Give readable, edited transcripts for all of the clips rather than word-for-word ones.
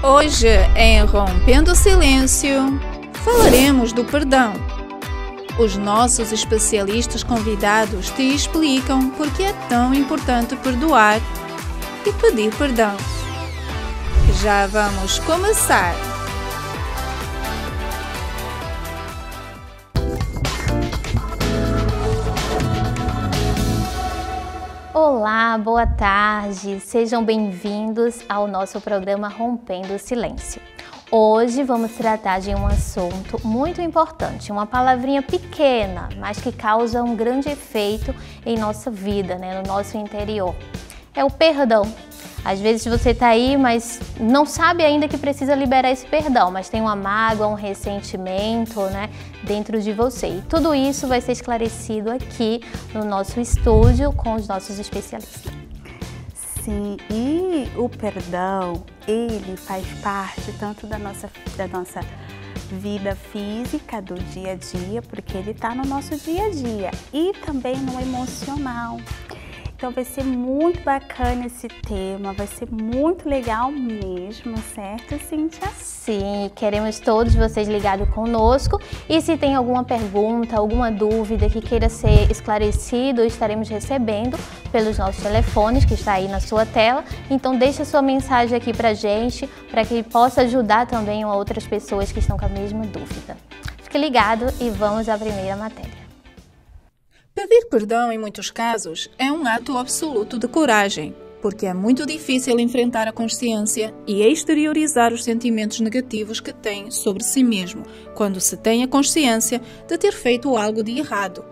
Hoje, em Rompendo o Silêncio, falaremos do perdão. Os nossos especialistas convidados te explicam por que é tão importante perdoar e pedir perdão. Já vamos começar! Olá, boa tarde, sejam bem-vindos ao nosso programa Rompendo o Silêncio. Hoje vamos tratar de um assunto muito importante, uma palavrinha pequena, mas que causa um grande efeito em nossa vida, no nosso interior. É o perdão. Às vezes você está aí, mas não sabe ainda que precisa liberar esse perdão, mas tem uma mágoa, um ressentimento, dentro de você. E tudo isso vai ser esclarecido aqui no nosso estúdio com os nossos especialistas. Sim, e o perdão, ele faz parte tanto da nossa vida física, do dia a dia, porque ele está no nosso dia a dia, e também no emocional. Então vai ser muito bacana esse tema, vai ser muito legal mesmo, certo, Cíntia? Sim, queremos todos vocês ligados conosco, e se tem alguma pergunta, alguma dúvida que queira ser esclarecido, estaremos recebendo pelos nossos telefones que está aí na sua tela. Então deixa sua mensagem aqui pra gente, para que possa ajudar também outras pessoas que estão com a mesma dúvida. Fique ligado e vamos à primeira matéria. Pedir perdão, em muitos casos, é um ato absoluto de coragem, porque é muito difícil enfrentar a consciência e exteriorizar os sentimentos negativos que tem sobre si mesmo, quando se tem a consciência de ter feito algo de errado.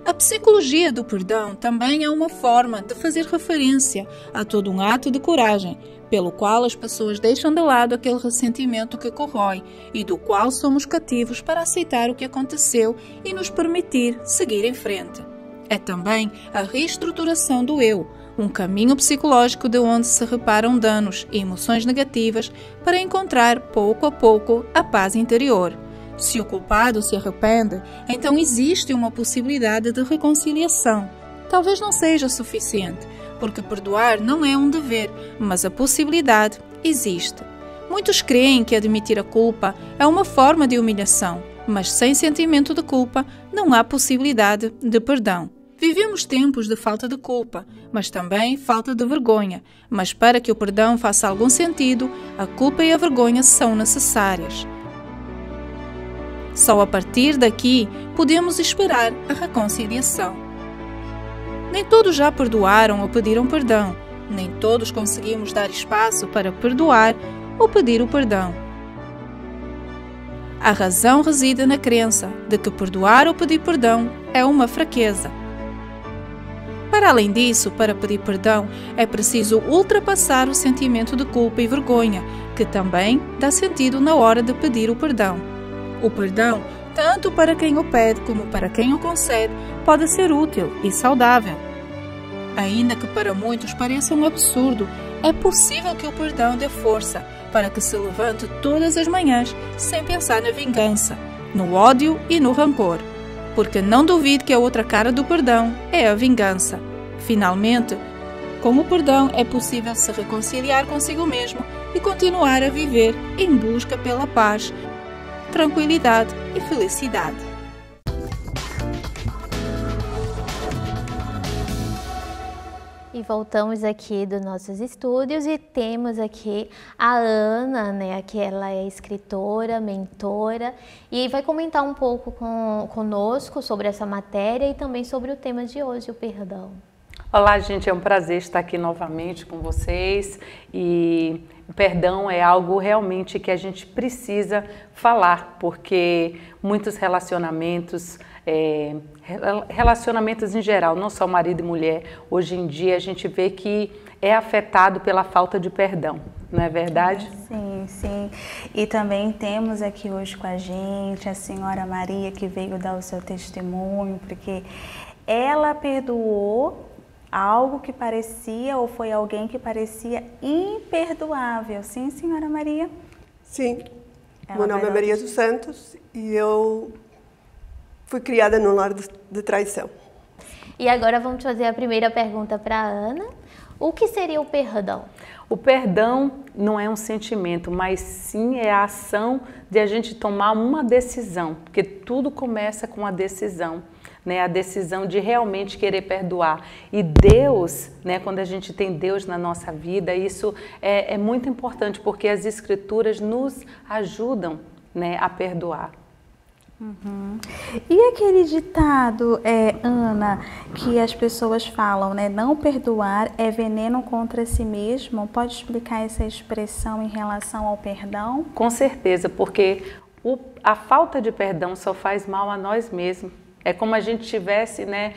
A psicologia do perdão também é uma forma de fazer referência a todo um ato de coragem, pelo qual as pessoas deixam de lado aquele ressentimento que corrói e do qual somos cativos para aceitar o que aconteceu e nos permitir seguir em frente. É também a reestruturação do eu, um caminho psicológico de onde se reparam danos e emoções negativas para encontrar pouco a pouco a paz interior. Se o culpado se arrepende, então existe uma possibilidade de reconciliação. Talvez não seja suficiente, porque perdoar não é um dever, mas a possibilidade existe. Muitos creem que admitir a culpa é uma forma de humilhação, mas sem sentimento de culpa não há possibilidade de perdão. Vivemos tempos de falta de culpa, mas também falta de vergonha. Mas para que o perdão faça algum sentido, a culpa e a vergonha são necessárias. Só a partir daqui podemos esperar a reconciliação. Nem todos já perdoaram ou pediram perdão. Nem todos conseguimos dar espaço para perdoar ou pedir o perdão. A razão reside na crença de que perdoar ou pedir perdão é uma fraqueza. Para além disso, para pedir perdão, é preciso ultrapassar o sentimento de culpa e vergonha, que também dá sentido na hora de pedir o perdão. O perdão, tanto para quem o pede como para quem o concede, pode ser útil e saudável. Ainda que para muitos pareça um absurdo, é possível que o perdão dê força para que se levante todas as manhãs sem pensar na vingança, no ódio e no rancor. Porque não duvide que a outra cara do perdão é a vingança. Finalmente, com o perdão é possível se reconciliar consigo mesmo e continuar a viver em busca pela paz, tranquilidade e felicidade. E voltamos aqui dos nossos estúdios e temos aqui a Ana, que ela é escritora, mentora, e vai comentar um pouco conosco sobre essa matéria e também sobre o tema de hoje, o perdão. Olá, gente, é um prazer estar aqui novamente com vocês, e o perdão é algo realmente que a gente precisa falar, porque muitos relacionamentos em geral, não só marido e mulher, hoje em dia a gente vê que é afetado pela falta de perdão, não é verdade? Sim, sim. E também temos aqui hoje com a gente a senhora Maria, que veio dar o seu testemunho, porque ela perdoou algo que parecia, ou foi alguém que parecia imperdoável. Sim, senhora Maria? Sim. Meu nome é Maria dos Santos e eu fui criada num lar de traição. E agora vamos fazer a primeira pergunta para a Ana. O que seria o perdão? O perdão não é um sentimento, mas sim é a ação de a gente tomar uma decisão, porque tudo começa com a decisão, né? A decisão de realmente querer perdoar. E Deus, né, quando a gente tem Deus na nossa vida, isso é muito importante, porque as Escrituras nos ajudam, né, a perdoar. E aquele ditado, Ana, que as pessoas falam, né? Não perdoar é veneno contra si mesmo. Pode explicar essa expressão em relação ao perdão? Com certeza, porque a falta de perdão só faz mal a nós mesmos. É como a gente estivesse, né,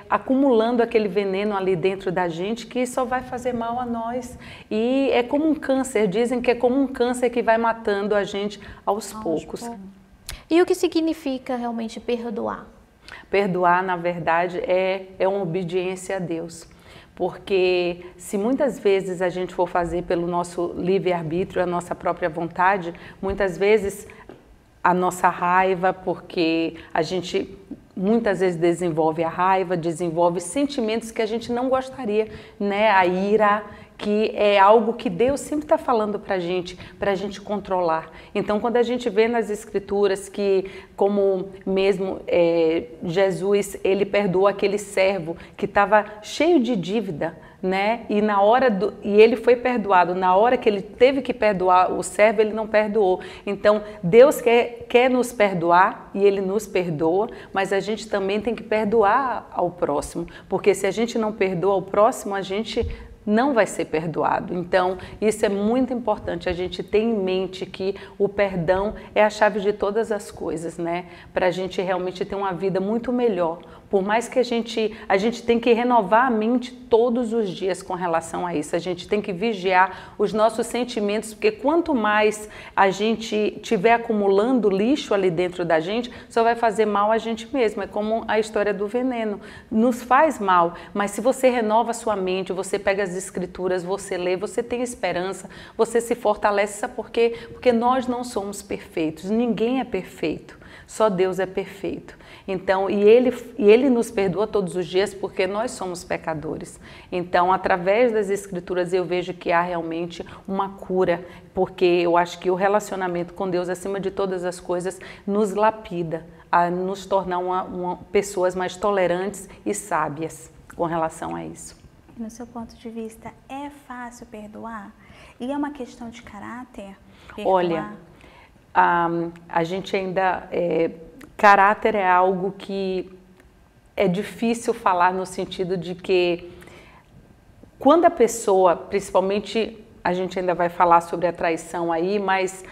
acumulando aquele veneno ali dentro da gente que só vai fazer mal a nós. E é como um câncer, dizem que é como um câncer que vai matando a gente aos poucos. E o que significa realmente perdoar? Perdoar, na verdade, é uma obediência a Deus. Porque se muitas vezes a gente for fazer pelo nosso livre-arbítrio, a nossa própria vontade, muitas vezes a nossa raiva, porque a gente muitas vezes desenvolve a raiva, desenvolve sentimentos que a gente não gostaria, né? A ira, que é algo que Deus sempre está falando para a gente controlar. Então, quando a gente vê nas Escrituras que, como mesmo Jesus, ele perdoou aquele servo que estava cheio de dívida, né? E ele foi perdoado. Na hora que ele teve que perdoar o servo, ele não perdoou. Então, Deus quer nos perdoar e ele nos perdoa, mas a gente também tem que perdoar ao próximo, porque se a gente não perdoa ao próximo, a gente não vai ser perdoado. Então, isso é muito importante, a gente ter em mente que o perdão é a chave de todas as coisas, né? Para a gente realmente ter uma vida muito melhor. Por mais que a gente tem que renovar a mente todos os dias com relação a isso. A gente tem que vigiar os nossos sentimentos, porque quanto mais a gente tiver acumulando lixo ali dentro da gente, só vai fazer mal a gente mesmo. É como a história do veneno. Nos faz mal, mas se você renova a sua mente, você pega as Escrituras, você lê, você tem esperança, você se fortalece. Sabe por quê? Porque nós não somos perfeitos, ninguém é perfeito, só Deus é perfeito. Então, e ele nos perdoa todos os dias porque nós somos pecadores. Então, através das Escrituras eu vejo que há realmente uma cura, porque eu acho que o relacionamento com Deus, acima de todas as coisas, nos lapida, a nos tornar pessoas mais tolerantes e sábias com relação a isso. No seu ponto de vista, é fácil perdoar? E é uma questão de caráter? Perdoar? Olha, a gente ainda... Caráter é algo que é difícil falar no sentido de que quando a pessoa, principalmente a gente ainda vai falar sobre a traição aí, mas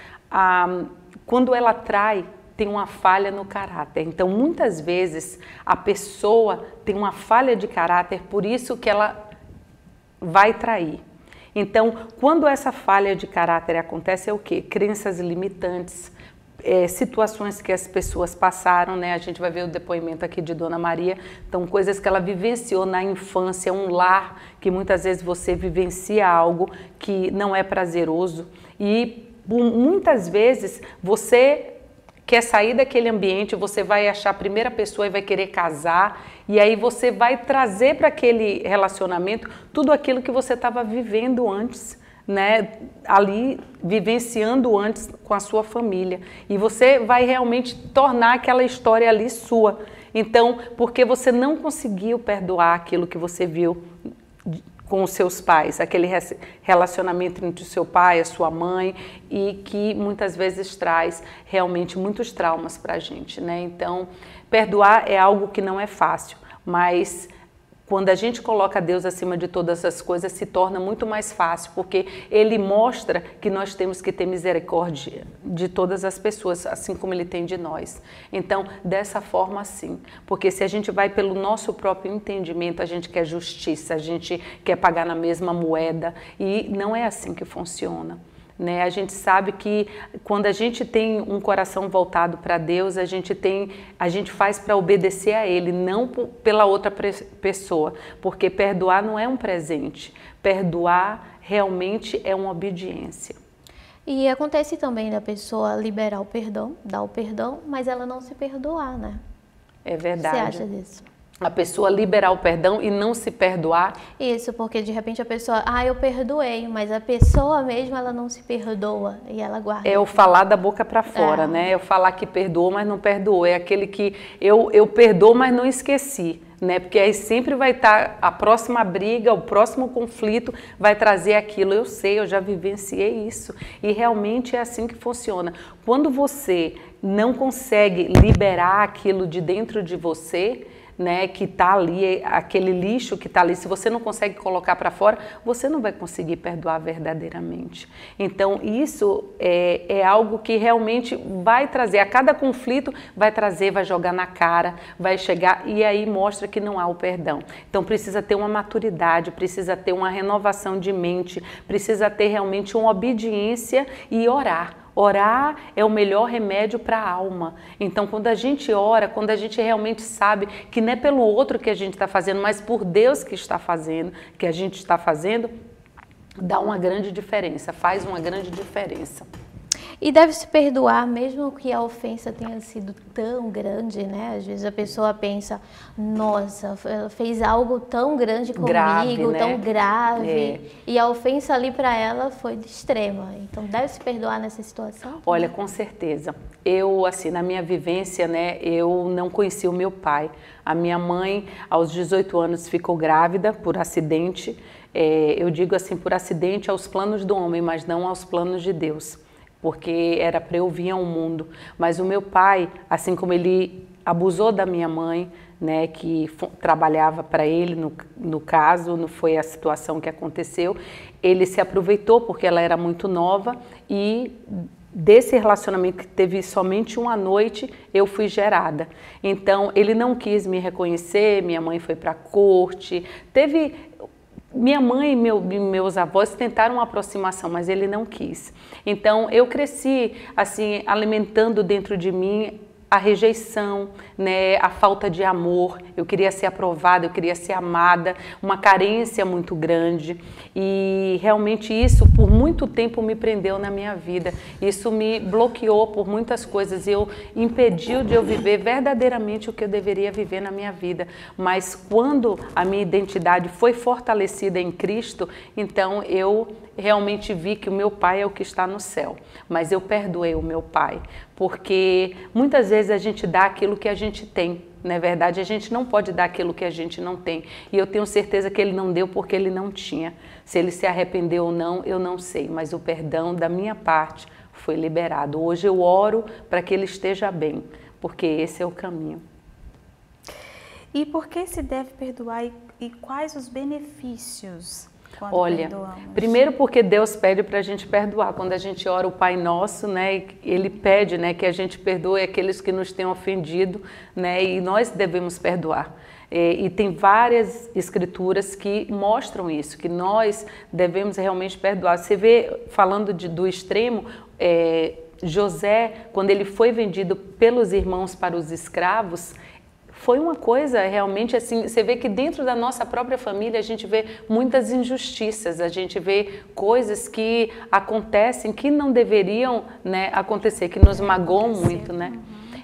quando ela trai, tem uma falha no caráter. Então, muitas vezes a pessoa tem uma falha de caráter, por isso que ela vai trair. Então, quando essa falha de caráter acontece, é o quê? Crenças limitantes, situações que as pessoas passaram, né? A gente vai ver o depoimento aqui de Dona Maria, então coisas que ela vivenciou na infância, um lar que muitas vezes você vivencia algo que não é prazeroso e muitas vezes você quer sair daquele ambiente, você vai achar a primeira pessoa e vai querer casar e aí você vai trazer para aquele relacionamento tudo aquilo que você estava vivendo antes, né, ali vivenciando antes com a sua família, e você vai realmente tornar aquela história ali sua. Então, porque você não conseguiu perdoar aquilo que você viu com os seus pais, aquele relacionamento entre o seu pai, a sua mãe, e que muitas vezes traz realmente muitos traumas para a gente, né? Então, perdoar é algo que não é fácil, mas quando a gente coloca Deus acima de todas as coisas, se torna muito mais fácil, porque Ele mostra que nós temos que ter misericórdia de todas as pessoas, assim como Ele tem de nós. Então, dessa forma, sim. Porque se a gente vai pelo nosso próprio entendimento, a gente quer justiça, a gente quer pagar na mesma moeda, e não é assim que funciona. Né? A gente sabe que quando a gente tem um coração voltado para Deus, a gente faz para obedecer a Ele, não pela outra pessoa, porque perdoar não é um presente, perdoar realmente é uma obediência. E acontece também da pessoa liberar o perdão, dar o perdão, mas ela não se perdoar, né? É verdade. O que você acha disso? a pessoa liberar o perdão e não se perdoar? Isso, porque de repente a pessoa, eu perdoei, mas a pessoa mesmo, ela não se perdoa e ela guarda. É o falar da boca para fora, né? É o falar que perdoou, mas não perdoou. É aquele que eu perdoo, mas não esqueci, né? Porque aí sempre vai estar a próxima briga, o próximo conflito vai trazer aquilo. Eu sei, eu já vivenciei isso. E realmente é assim que funciona. Quando você não consegue liberar aquilo de dentro de você, né, que está ali, aquele lixo que está ali, se você não consegue colocar para fora, você não vai conseguir perdoar verdadeiramente. Então isso é algo que realmente vai trazer, a cada conflito vai trazer, vai jogar na cara, vai chegar e aí mostra que não há o perdão. Então precisa ter uma maturidade, precisa ter uma renovação de mente, precisa ter realmente uma obediência e orar. Orar é o melhor remédio para a alma. Então, quando a gente ora, quando a gente realmente sabe que não é pelo outro que a gente está fazendo, mas por Deus que está fazendo, que a gente está fazendo, dá uma grande diferença, faz uma grande diferença. E deve-se perdoar, mesmo que a ofensa tenha sido tão grande, né? Às vezes a pessoa pensa, nossa, ela fez algo tão grande comigo, grave, né? tão grave. E a ofensa ali para ela foi extrema. Então, deve-se perdoar nessa situação? Olha, com certeza. Eu, assim, na minha vivência, né, eu não conheci o meu pai. A minha mãe, aos 18 anos, ficou grávida por acidente. Eu digo assim, por acidente aos planos do homem, mas não aos planos de Deus. Porque era para eu vir ao mundo. Mas o meu pai, assim como ele abusou da minha mãe, né, que trabalhava para ele, no caso, não foi a situação que aconteceu, ele se aproveitou porque ela era muito nova e desse relacionamento que teve somente uma noite, eu fui gerada. Então, ele não quis me reconhecer, minha mãe foi para a corte, minha mãe e meus avós tentaram uma aproximação, mas ele não quis. Então, eu cresci, assim, alimentando dentro de mim a rejeição, né, a falta de amor. Eu queria ser aprovada, eu queria ser amada, uma carência muito grande. E realmente isso, por muito tempo, me prendeu na minha vida. Isso me bloqueou por muitas coisas e impediu de eu viver verdadeiramente o que eu deveria viver na minha vida. Mas quando a minha identidade foi fortalecida em Cristo, então eu realmente vi que o meu pai é o que está no céu. Mas eu perdoei o meu pai, porque muitas vezes a gente dá aquilo que a gente tem. Na verdade, a gente não pode dar aquilo que a gente não tem. E eu tenho certeza que ele não deu porque ele não tinha. Se ele se arrependeu ou não, eu não sei. Mas o perdão da minha parte foi liberado. Hoje eu oro para que ele esteja bem, porque esse é o caminho. E por que se deve perdoar e quais os benefícios? Olha, primeiro porque Deus pede para a gente perdoar. Quando a gente ora o Pai Nosso, né, Ele pede, né, que a gente perdoe aqueles que nos têm ofendido, né, e nós devemos perdoar. E tem várias escrituras que mostram isso, que nós devemos realmente perdoar. Você vê, falando do extremo, José, quando ele foi vendido pelos irmãos para os escravos, foi uma coisa realmente assim, você vê que dentro da nossa própria família a gente vê muitas injustiças, a gente vê coisas que acontecem que não deveriam, né, acontecer, que nos magoam muito, né?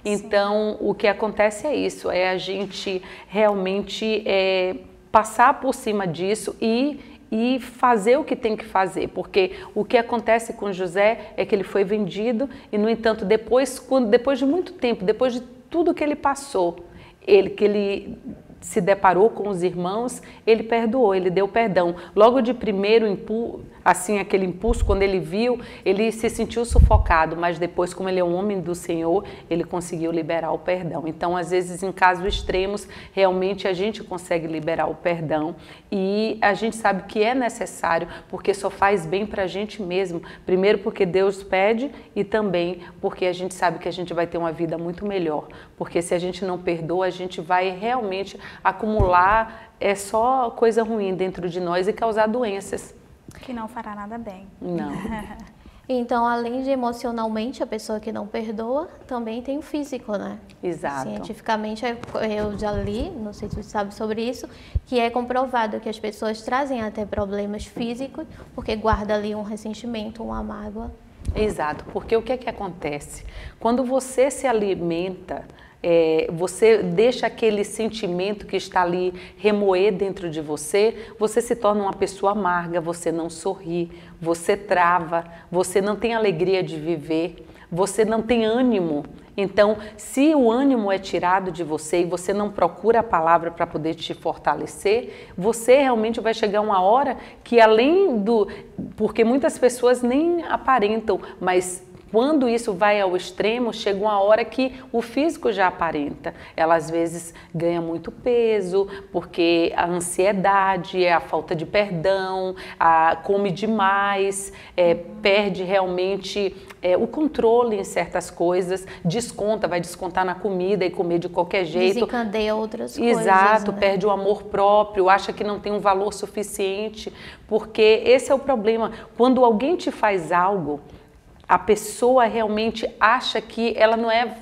Então, o que acontece é isso, é a gente realmente passar por cima disso e fazer o que tem que fazer, porque o que acontece com José é que ele foi vendido e, no entanto, depois de muito tempo, depois de tudo que ele passou, que ele se deparou com os irmãos, ele perdoou, ele deu perdão. Logo de primeiro, assim, aquele impulso, quando ele viu, ele se sentiu sufocado, mas depois, como ele é um homem do Senhor, ele conseguiu liberar o perdão. Então, às vezes, em casos extremos, realmente a gente consegue liberar o perdão e a gente sabe que é necessário, porque só faz bem para a gente mesmo. Primeiro porque Deus pede e também porque a gente sabe que a gente vai ter uma vida muito melhor. Porque se a gente não perdoa, a gente vai realmente acumular só coisa ruim dentro de nós e causar doenças. Que não fará nada bem. Não. Então, além de emocionalmente, a pessoa que não perdoa, também tem o físico, né? Exato. Cientificamente, eu já li, não sei se você sabe sobre isso, que é comprovado que as pessoas trazem até problemas físicos, porque guarda ali um ressentimento, uma mágoa. Exato, porque o que é que acontece? Quando você se alimenta Você deixa aquele sentimento que está ali remoer dentro de você, você se torna uma pessoa amarga, você não sorri, você trava, você não tem alegria de viver, você não tem ânimo. Então, se o ânimo é tirado de você e você não procura a palavra para poder te fortalecer, você realmente vai chegar uma hora que além do... Porque muitas pessoas nem aparentam, mas quando isso vai ao extremo, chega uma hora que o físico já aparenta. Ela às vezes ganha muito peso, porque a ansiedade, a falta de perdão, come demais, perde realmente o controle em certas coisas, vai descontar na comida e comer de qualquer jeito. Desencadeia outras coisas. Exato, né? Perde o amor próprio, acha que não tem um valor suficiente, porque esse é o problema. Quando alguém te faz algo, a pessoa realmente acha que ela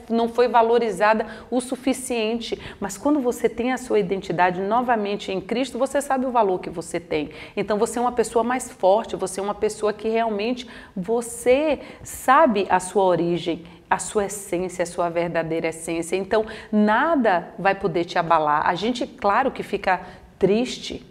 não foi valorizada o suficiente, mas quando você tem a sua identidade novamente em Cristo, você sabe o valor que você tem. Então você é uma pessoa mais forte, você é uma pessoa que realmente você sabe a sua origem, a sua essência, a sua verdadeira essência. Então nada vai poder te abalar. A gente, claro que fica triste,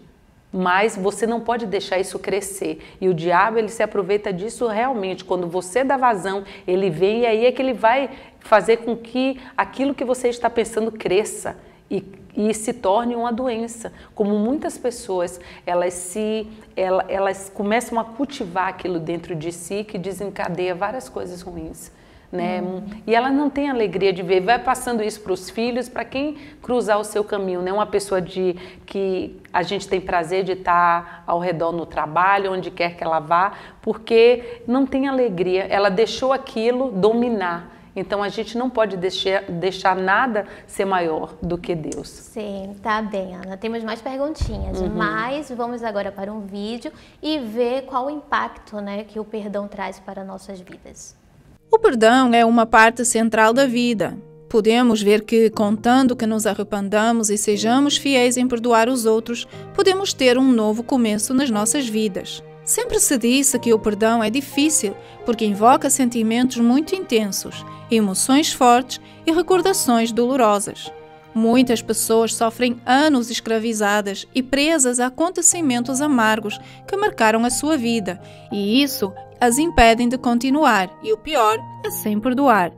mas você não pode deixar isso crescer. E o diabo, ele se aproveita disso realmente. Quando você dá vazão, ele vem e aí é que ele vai fazer com que aquilo que você está pensando cresça e se torne uma doença. Como muitas pessoas, elas começam a cultivar aquilo dentro de si que desencadeia várias coisas ruins. Né? E ela não tem alegria de ver, vai passando isso para os filhos, para quem cruzar o seu caminho, né? Uma pessoa que a gente tem prazer de estar ao redor no trabalho, onde quer que ela vá, porque não tem alegria, ela deixou aquilo dominar. Então a gente não pode deixar nada ser maior do que Deus. Sim, tá bem, Ana. Temos mais perguntinhas, mas vamos agora para um vídeo e ver qual o impacto, né, que o perdão traz para nossas vidas. O perdão é uma parte central da vida. Podemos ver que, contando que nos arrependamos e sejamos fiéis em perdoar os outros, podemos ter um novo começo nas nossas vidas. Sempre se disse que o perdão é difícil porque invoca sentimentos muito intensos, emoções fortes e recordações dolorosas. Muitas pessoas sofrem anos escravizadas e presas a acontecimentos amargos que marcaram a sua vida, e isso as impedem de continuar, e o pior é sem perdoar.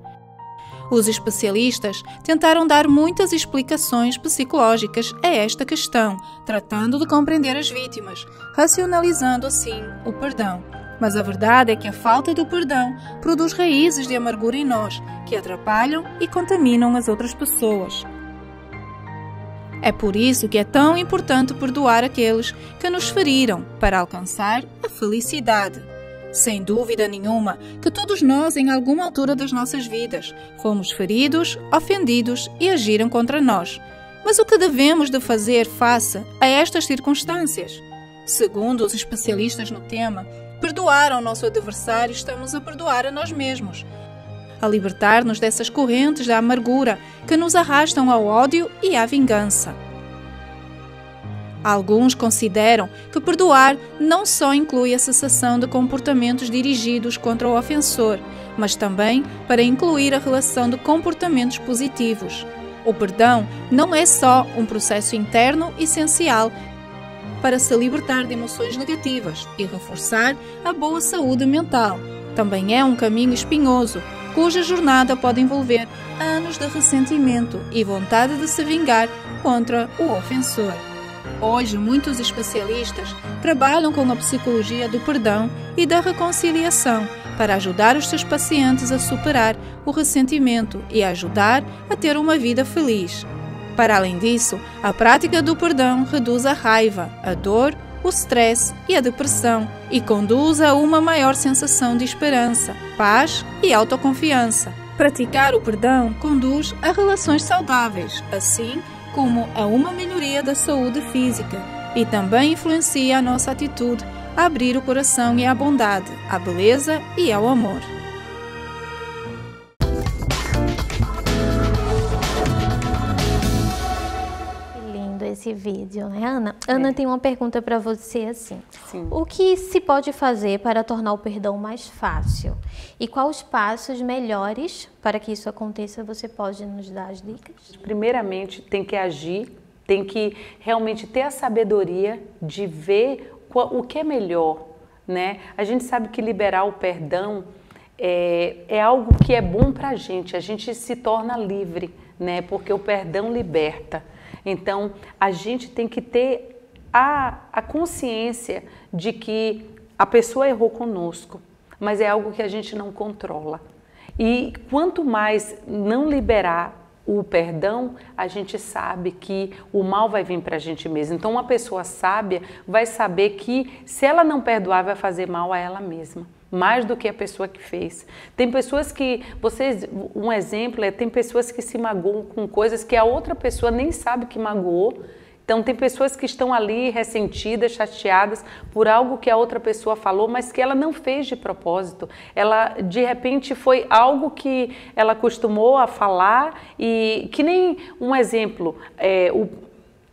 Os especialistas tentaram dar muitas explicações psicológicas a esta questão, tratando de compreender as vítimas, racionalizando assim o perdão. Mas a verdade é que a falta do perdão produz raízes de amargura em nós, que atrapalham e contaminam as outras pessoas. É por isso que é tão importante perdoar aqueles que nos feriram para alcançar a felicidade. Sem dúvida nenhuma que todos nós, em alguma altura das nossas vidas, fomos feridos, ofendidos e agiram contra nós. Mas o que devemos de fazer face a estas circunstâncias? Segundo os especialistas no tema, perdoar ao nosso adversário estamos a perdoar a nós mesmos, a libertar-nos dessas correntes da amargura que nos arrastam ao ódio e à vingança. Alguns consideram que perdoar não só inclui a cessação de comportamentos dirigidos contra o ofensor, mas também para incluir a relação de comportamentos positivos. O perdão não é só um processo interno essencial para se libertar de emoções negativas e reforçar a boa saúde mental. Também é um caminho espinhoso, cuja jornada pode envolver anos de ressentimento e vontade de se vingar contra o ofensor. Hoje, muitos especialistas trabalham com a psicologia do perdão e da reconciliação para ajudar os seus pacientes a superar o ressentimento e ajudar a ter uma vida feliz. Para além disso, a prática do perdão reduz a raiva, a dor, o stress e a depressão e conduz a uma maior sensação de esperança, paz e autoconfiança. Praticar o perdão conduz a relações saudáveis, assim como a uma melhoria da saúde física, e também influencia a nossa atitude a abrir o coração e à bondade, à beleza e ao amor. esse vídeo, né, Ana? Ana tem uma pergunta para você assim. Sim. O que se pode fazer para tornar o perdão mais fácil? E quais os passos melhores para que isso aconteça? Você pode nos dar as dicas? Primeiramente, tem que agir, tem que realmente ter a sabedoria de ver o que é melhor, né? A gente sabe que liberar o perdão é algo que é bom para a gente se torna livre, né? Porque o perdão liberta. Então, a gente tem que ter a consciência de que a pessoa errou conosco, mas é algo que a gente não controla. E quanto mais não liberar o perdão, a gente sabe que o mal vai vir para a gente mesmo. Então, uma pessoa sábia vai saber que se ela não perdoar, vai fazer mal a ela mesma, mais do que a pessoa que fez. Tem pessoas que, um exemplo tem pessoas que se magoam com coisas que a outra pessoa nem sabe que magoou. Então, tem pessoas que estão ali ressentidas, chateadas por algo que a outra pessoa falou, mas que ela não fez de propósito. Ela, de repente, foi algo que ela acostumou a falar e que nem um exemplo,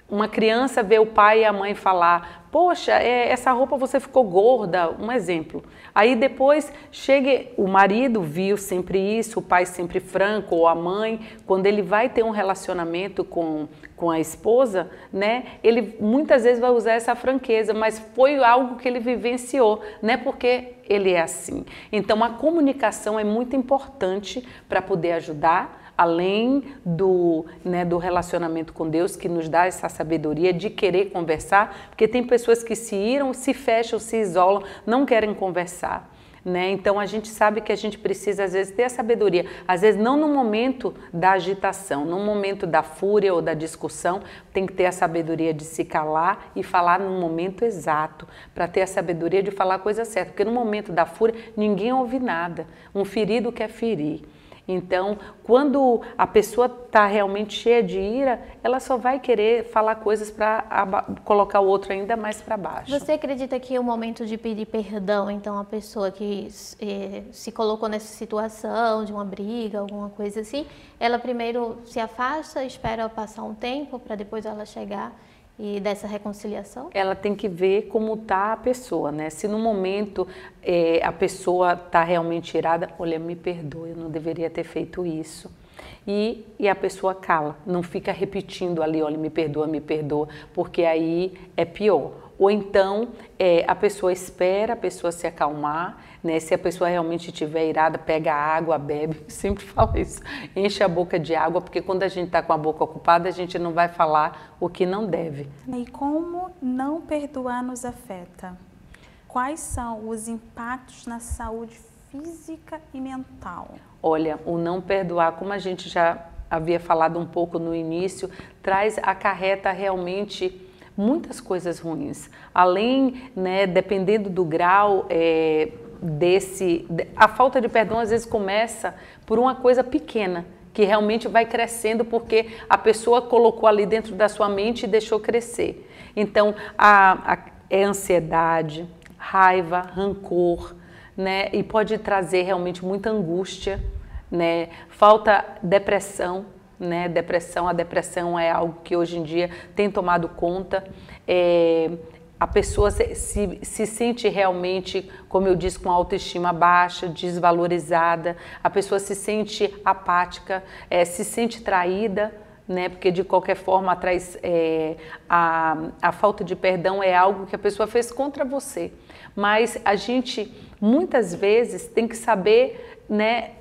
uma criança vê o pai e a mãe falar: poxa, essa roupa você ficou gorda, um exemplo. Aí depois chega, o marido viu sempre isso, o pai sempre franco, ou a mãe, quando ele vai ter um relacionamento com a esposa, né, ele muitas vezes vai usar essa franqueza, mas foi algo que ele vivenciou, né, porque ele é assim. Então a comunicação é muito importante para poder ajudar, além do relacionamento com Deus, que nos dá essa sabedoria de querer conversar, porque tem pessoas que se iram, se fecham, se isolam, não querem conversar, né? Então a gente sabe que a gente precisa às vezes ter a sabedoria, às vezes não no momento da agitação, no momento da fúria ou da discussão, tem que ter a sabedoria de se calar e falar no momento exato, para ter a sabedoria de falar a coisa certa, porque no momento da fúria ninguém ouve nada, um ferido quer ferir. Então, quando a pessoa está realmente cheia de ira, ela só vai querer falar coisas para colocar o outro ainda mais para baixo. Você acredita que é o momento de pedir perdão, então a pessoa que se colocou nessa situação de uma briga, alguma coisa assim, ela primeiro se afasta, espera passar um tempo para depois ela chegar e dessa reconciliação? Ela tem que ver como está a pessoa, né? Se no momento a pessoa está realmente irada, olha, me perdoa, eu não deveria ter feito isso. E a pessoa cala, não fica repetindo ali, olha, me perdoa, porque aí é pior. Ou então a pessoa espera a pessoa se acalmar, né? Se a pessoa realmente estiver irada, pega água, bebe, eu sempre falo isso, enche a boca de água, porque quando a gente está com a boca ocupada, a gente não vai falar o que não deve. E como não perdoar nos afeta? Quais são os impactos na saúde física e mental? Olha, o não perdoar, como a gente já havia falado um pouco no início, acarreta realmente muitas coisas ruins. Além, né, dependendo do grau a falta de perdão às vezes começa por uma coisa pequena, que realmente vai crescendo porque a pessoa colocou ali dentro da sua mente e deixou crescer. Então, é ansiedade, raiva, rancor, né, e pode trazer realmente muita angústia, né, falta depressão, né, a depressão é algo que hoje em dia tem tomado conta, a pessoa se sente realmente, como eu disse, com autoestima baixa, desvalorizada, a pessoa se sente apática, se sente traída, né, porque de qualquer forma a falta de perdão é algo que a pessoa fez contra você, mas a gente muitas vezes tem que saber, né,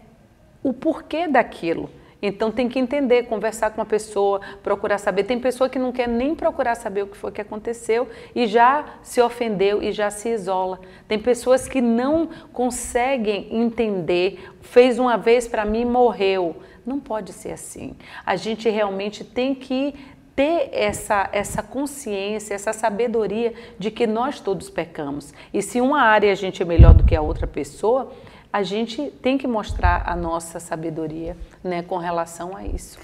o porquê daquilo. Então tem que entender, conversar com a pessoa, procurar saber. Tem pessoa que não quer nem procurar saber o que foi que aconteceu e já se ofendeu e já se isola. Tem pessoas que não conseguem entender, fez uma vez para mim e morreu. Não pode ser assim. A gente realmente tem que ter essa consciência, essa sabedoria de que nós todos pecamos. E se uma área a gente é melhor do que a outra pessoa, a gente tem que mostrar a nossa sabedoria, né, com relação a isso.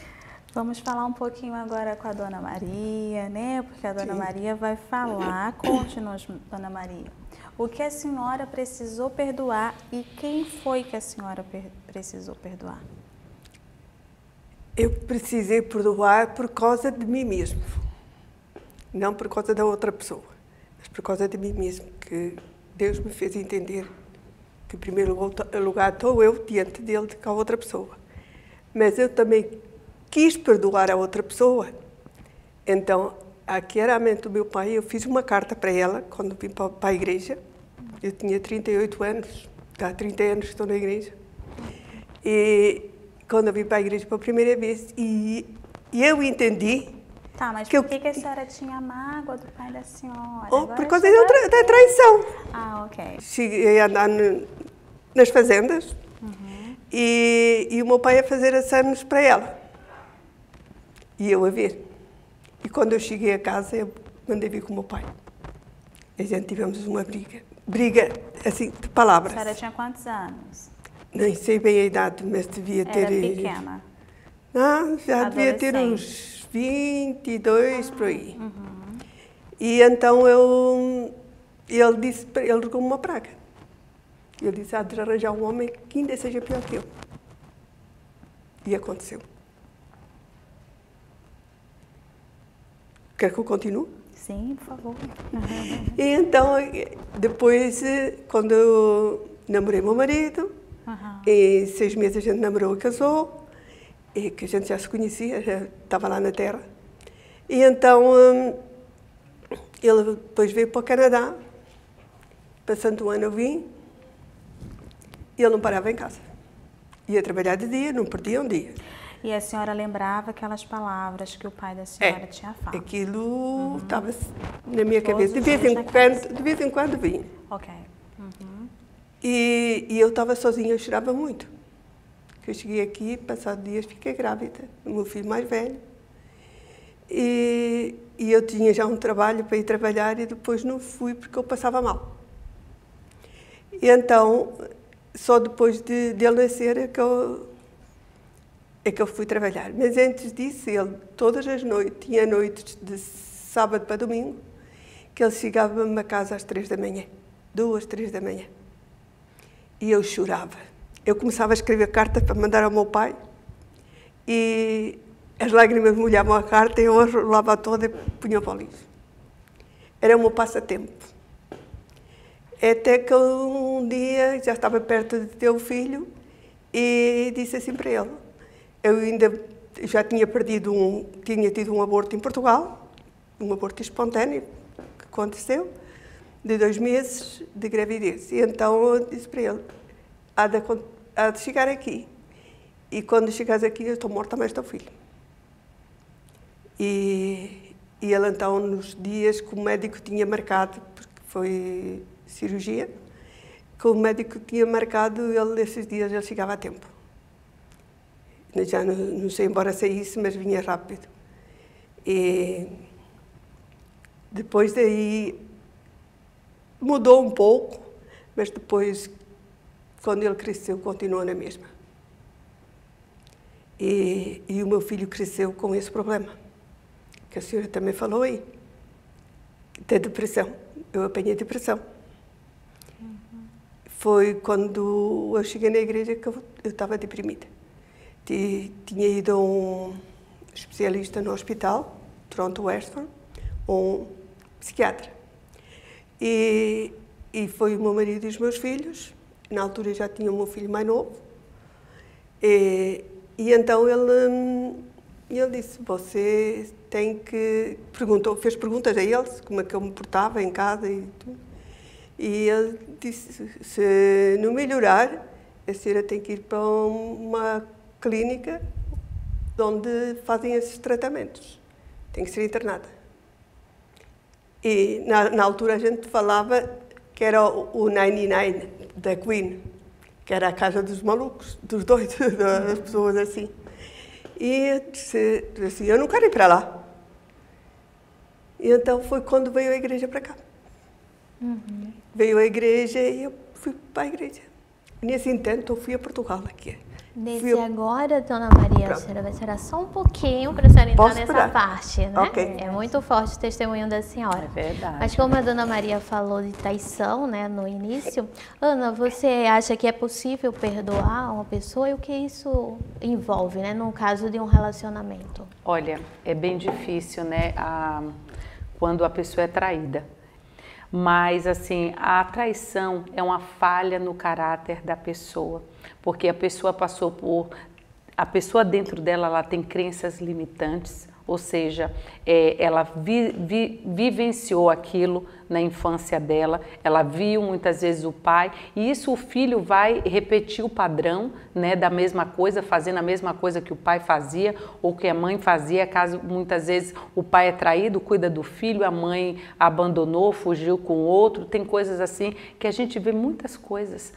Vamos falar um pouquinho agora com a Dona Maria, né? Porque a Dona Maria vai falar. Conte-nos, Dona Maria, o que a senhora precisou perdoar e quem foi que a senhora precisou perdoar? Eu precisei perdoar por causa de mim mesmo. Não por causa da outra pessoa, mas por causa de mim mesmo, que Deus me fez entender que, em primeiro lugar, estou eu diante dele do que a outra pessoa. Mas eu também quis perdoar a outra pessoa. Então, aqui era a mente do meu pai, eu fiz uma carta para ela, quando vim para a igreja. Eu tinha 38 anos, há 30 anos que estou na igreja. E quando eu vim para a igreja pela primeira vez, e eu entendi... Tá, mas por que a senhora tinha mágoa do pai da senhora? Por causa da traição. Ah, ok. Cheguei a andar nas fazendas e o meu pai a fazer exames para ela. E eu a ver. E quando eu cheguei a casa, eu mandei vir com o meu pai. A gente tivemos uma briga. Briga, assim, de palavras. A senhora tinha quantos anos? Nem sei bem a idade, mas devia ter... Era pequena? Não, já devia ter uns 22, por aí. E então ele regou-me uma praga. Ele disse, há de arranjar um homem que ainda seja pior que eu. E aconteceu. Quer que eu continue? Sim, por favor. E então, depois, quando eu namorei meu marido, em 6 meses a gente namorou e casou, e que a gente já se conhecia, já estava lá na terra. E então, ele depois veio para o Canadá, passando um ano eu vim, e ele não parava em casa. Ia trabalhar de dia, não perdia um dia. E a senhora lembrava aquelas palavras que o pai da senhora tinha falado? Aquilo estava na minha cabeça. De vez em quando vinha. Ok. E eu estava sozinha, eu chorava muito. Eu cheguei aqui, passados dias, fiquei grávida, o meu filho mais velho. E eu tinha já um trabalho para ir trabalhar e depois não fui porque eu passava mal. E então, só depois de ele nascer é que eu fui trabalhar. Mas antes disso, ele, todas as noites, tinha noites de sábado para domingo, que ele chegava-me a casa às 3 da manhã, 2, 3 da manhã. E eu chorava. Eu começava a escrever cartas para mandar ao meu pai e as lágrimas molhavam a carta e eu a rolava toda e punha para o lixo. Era o meu passatempo. Até que um dia já estava perto de ter o filho e disse assim para ele. Eu ainda já tinha tido um aborto em Portugal, um aborto espontâneo que aconteceu, de 2 meses de gravidez. E então eu disse para ele, há de chegar aqui. E quando chegares aqui, eu estou morta, mas teu filho. E ele então, nos dias que o médico tinha marcado, porque foi cirurgia, que o médico tinha marcado, nesses dias ele chegava a tempo. Já não sei, embora saísse, mas vinha rápido. E depois daí mudou um pouco, mas depois, quando ele cresceu, continuou na mesma. E o meu filho cresceu com esse problema, que a senhora também falou aí, da depressão. Eu apanhei depressão. Foi quando eu cheguei na igreja que eu estava deprimida. Tinha ido a um especialista no hospital, Toronto Western, um psiquiatra. E foi o meu marido e os meus filhos. Na altura já tinha o meu filho mais novo. E então ele disse, você tem que... fez perguntas a eles, como é que eu me portava em casa e tudo. E ele disse, se não melhorar, a senhora tem que ir para uma clínica onde fazem esses tratamentos. Tem que ser internada. E na altura a gente falava que era o 99 da Queen, que era a casa dos malucos, dos doidos, das pessoas assim. E eu disse assim, eu não quero ir para lá. E então foi quando veio a igreja para cá. Veio a igreja e eu fui para a igreja. Nesse intento eu fui a Portugal aqui. Nesse agora, Dona Maria, a senhora vai esperar só um pouquinho para a senhora entrar nessa parte, né? Okay. É muito forte o testemunho da senhora. É verdade. Mas como a Dona Maria falou de traição, né, no início, Ana, você acha que é possível perdoar uma pessoa e o que isso envolve, né, no caso de um relacionamento? Olha, é bem difícil, né? quando a pessoa é traída. Mas assim, a traição é uma falha no caráter da pessoa, porque a pessoa passou por... A pessoa dentro dela, ela tem crenças limitantes, ou seja, ela vivenciou aquilo na infância dela, ela viu muitas vezes o pai, e isso o filho vai repetir o padrão, né, da mesma coisa, fazendo a mesma coisa que o pai fazia ou que a mãe fazia, caso muitas vezes o pai é traído, cuida do filho, a mãe abandonou, fugiu com outro, tem coisas assim que a gente vê muitas coisas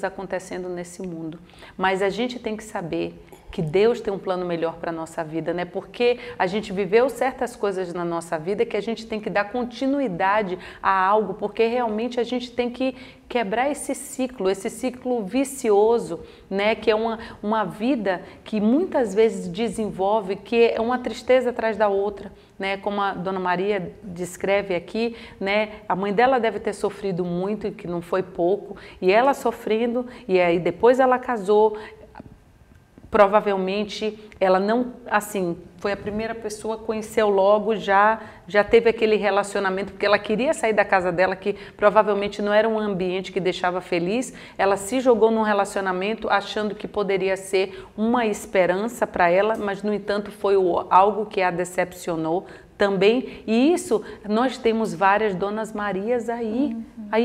acontecendo nesse mundo, mas a gente tem que saber que Deus tem um plano melhor para a nossa vida, né? Porque a gente viveu certas coisas na nossa vida que a gente tem que dar continuidade a algo, porque realmente a gente tem que quebrar esse ciclo vicioso, né? Que é uma vida que muitas vezes desenvolve, que é uma tristeza atrás da outra, né? Como a Dona Maria descreve aqui, né? A mãe dela deve ter sofrido muito, e que não foi pouco, e ela sofrendo, e aí depois ela casou. Provavelmente ela não, assim, foi a primeira pessoa, conheceu logo, já teve aquele relacionamento, porque ela queria sair da casa dela, que provavelmente não era um ambiente que deixava feliz, ela se jogou num relacionamento achando que poderia ser uma esperança para ela, mas no entanto foi algo que a decepcionou também, e isso, nós temos várias Donas Marias aí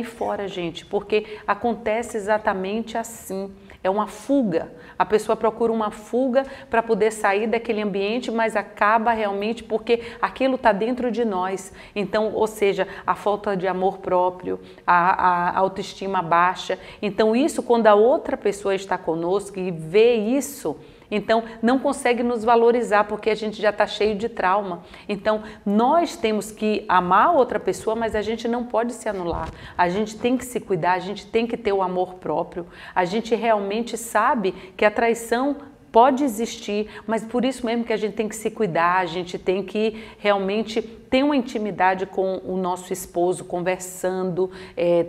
fora, gente, porque acontece exatamente assim. É uma fuga, a pessoa procura uma fuga para poder sair daquele ambiente, mas acaba realmente porque aquilo está dentro de nós. Então, ou seja, a falta de amor próprio, a autoestima baixa. Então isso, quando a outra pessoa está conosco e vê isso, então não consegue nos valorizar porque a gente já está cheio de trauma. Então nós temos que amar outra pessoa, mas a gente não pode se anular. A gente tem que se cuidar, a gente tem que ter o amor próprio. A gente realmente sabe que a traição pode existir, mas por isso mesmo que a gente tem que se cuidar, a gente tem que realmente ter uma intimidade com o nosso esposo, conversando,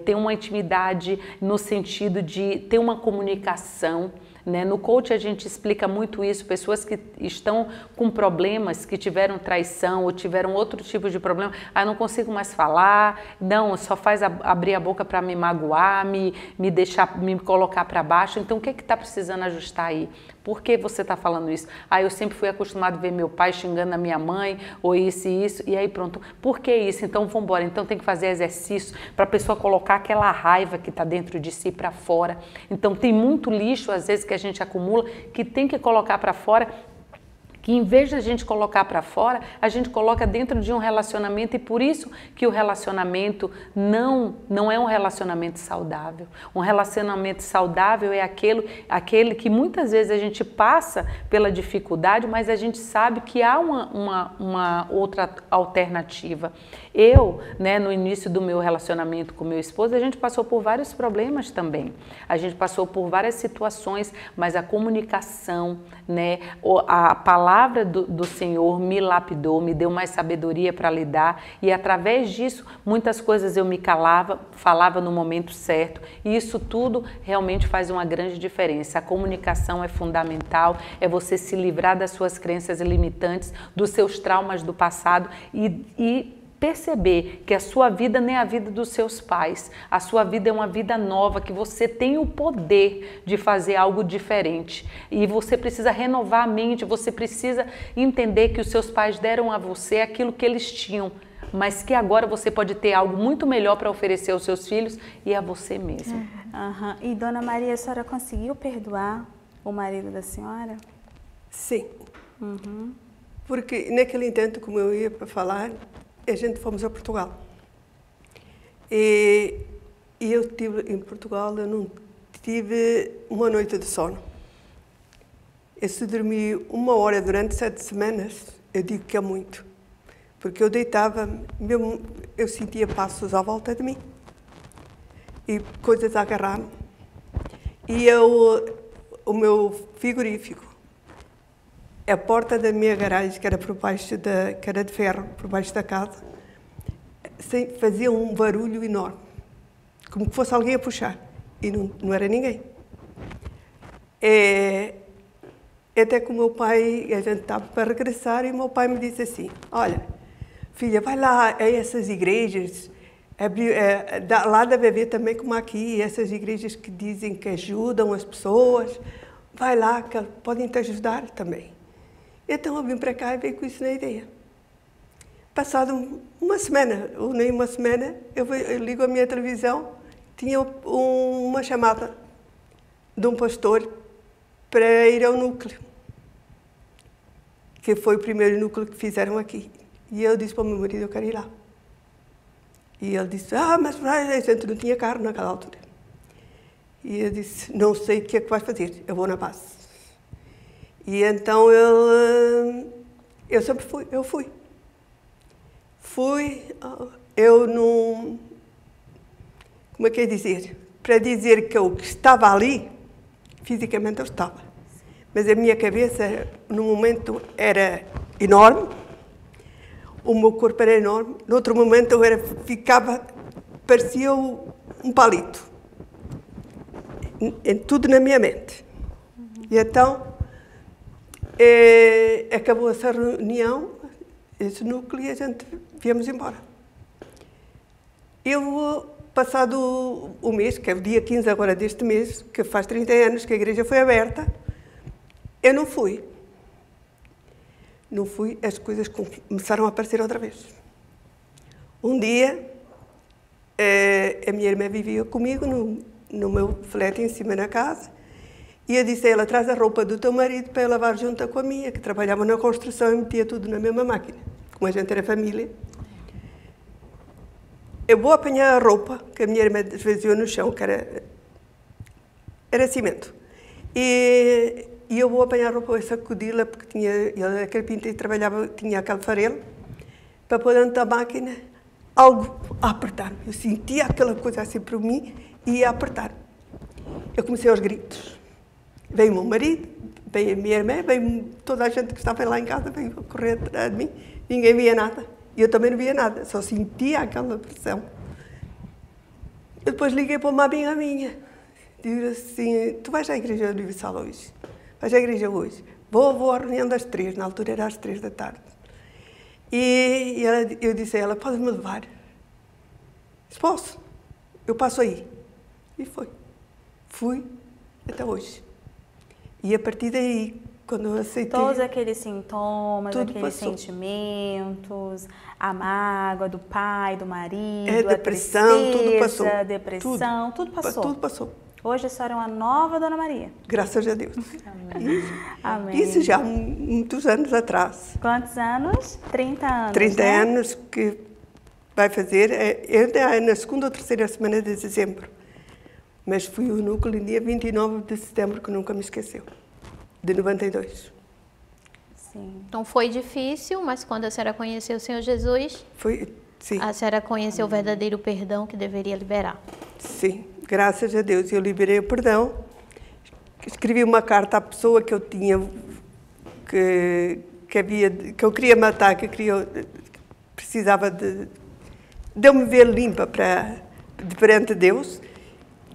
ter uma intimidade no sentido de ter uma comunicação. Né? No coach a gente explica muito isso, pessoas que estão com problemas, que tiveram traição ou tiveram outro tipo de problema, não consigo mais falar, não, só faz abrir a boca para me magoar, me deixar, me colocar para baixo, então o que está precisando ajustar aí? Por que você está falando isso? Eu sempre fui acostumado a ver meu pai xingando a minha mãe, ou isso e isso, e aí pronto. Por que isso? Então vamos embora. Então tem que fazer exercício para a pessoa colocar aquela raiva que está dentro de si para fora. Então tem muito lixo, às vezes, que a gente acumula, que tem que colocar para fora, que em vez de a gente colocar para fora, a gente coloca dentro de um relacionamento, e por isso que o relacionamento não é um relacionamento saudável. Um relacionamento saudável é aquele que muitas vezes a gente passa pela dificuldade, mas a gente sabe que há uma outra alternativa. Eu, né, no início do meu relacionamento com meu esposo, a gente passou por vários problemas também. A gente passou por várias situações, mas a comunicação, né, a palavra do Senhor me lapidou, me deu mais sabedoria para lidar, e através disso muitas coisas eu me calava, falava no momento certo, e isso tudo realmente faz uma grande diferença. A comunicação é fundamental, é você se livrar das suas crenças limitantes, dos seus traumas do passado e perceber que a sua vida não é a vida dos seus pais, a sua vida é uma vida nova, que você tem o poder de fazer algo diferente, e você precisa renovar a mente, você precisa entender que os seus pais deram a você aquilo que eles tinham, mas que agora você pode ter algo muito melhor para oferecer aos seus filhos e a você mesmo. E Dona Maria, a senhora conseguiu perdoar o marido da senhora? Sim. Porque naquele intento, como eu ia para falar, a gente fomos a Portugal. E eu estive em Portugal, eu não tive uma noite de sono. Eu se dormi 1 hora durante 7 semanas, eu digo que é muito. Porque eu deitava, mesmo, eu sentia passos à volta de mim. E coisas a agarrar-me. E o meu frigorífico, a porta da minha garagem, que era que era de ferro, por baixo da casa, fazia um barulho enorme, como que fosse alguém a puxar, e não era ninguém. Até que o meu pai, a gente estava para regressar, e o meu pai me disse assim: olha, filha, vai lá a essas igrejas, lá deve haver também como aqui, essas igrejas que dizem que ajudam as pessoas, vai lá que podem te ajudar também. Então eu vim para cá e veio com isso na ideia. Passado uma semana, ou nem uma semana, eu ligo a minha televisão, tinha uma chamada de um pastor para ir ao núcleo, que foi o primeiro núcleo que fizeram aqui. E eu disse para o meu marido, eu quero ir lá. E ele disse, mas a gente não tinha carro naquela altura. E eu disse, não sei o que é que vais fazer, eu vou na base. E então eu sempre fui, eu não... Como é que é dizer? Para dizer que eu estava ali, fisicamente eu estava. Mas a minha cabeça, no momento, era enorme. O meu corpo era enorme. No outro momento, eu parecia um palito. Tudo na minha mente. E então, acabou essa reunião, esse núcleo, e a gente viemos embora. Passado o mês, que é o dia 15 agora deste mês, que faz 30 anos que a igreja foi aberta, eu não fui. Não fui, as coisas começaram a aparecer outra vez. Um dia, a minha irmã vivia comigo no meu flete em cima na casa, e eu disse a ela, traz a roupa do teu marido para eu lavar junto com a minha, que trabalhava na construção e metia tudo na mesma máquina. Como a gente era família. Eu vou apanhar a roupa, que a minha irmã esvaziou no chão, que era cimento. E eu vou apanhar a roupa e sacudi-la, porque ele era carpinteiro e trabalhava, tinha aquele farelo, para pôr dentro da máquina, algo a apertar-me. Eu sentia aquela coisa assim para mim e ia apertar. Eu comecei aos gritos. Veio o meu marido, veio a minha irmã, veio toda a gente que estava lá em casa, veio correr atrás de mim. Ninguém via nada. E eu também não via nada, só sentia aquela pressão. Eu depois liguei para uma amiga minha. Digo assim, tu vais à Igreja Universal hoje? Vais à igreja hoje? Vou à reunião das 3, na altura era às 3 da tarde. E eu disse a ela, pode-me levar? Disse, posso, eu passo aí. E foi. Fui até hoje. E a partir daí, quando eu aceitei... Todos aqueles sintomas, aqueles passou. sentimentos, a mágoa do pai, do marido, a depressão, tristeza, tudo passou. A depressão, tudo passou. Tudo passou. Hoje a senhora é uma nova Dona Maria. Graças a Deus. Amém. Amém. Isso já há muitos anos atrás. Quantos anos? 30 anos, 30 né? anos que vai fazer, é na segunda ou terceira semana de dezembro. Mas fui o núcleo no dia 29 de setembro, que nunca me esqueceu, de 92. Sim. Então foi difícil, mas quando a senhora conheceu o Senhor Jesus, Foi, sim. a senhora conheceu o verdadeiro perdão que deveria liberar. Sim, graças a Deus eu liberei o perdão. Escrevi uma carta à pessoa que eu tinha, que eu queria matar, precisava de eu me ver limpa perante Deus.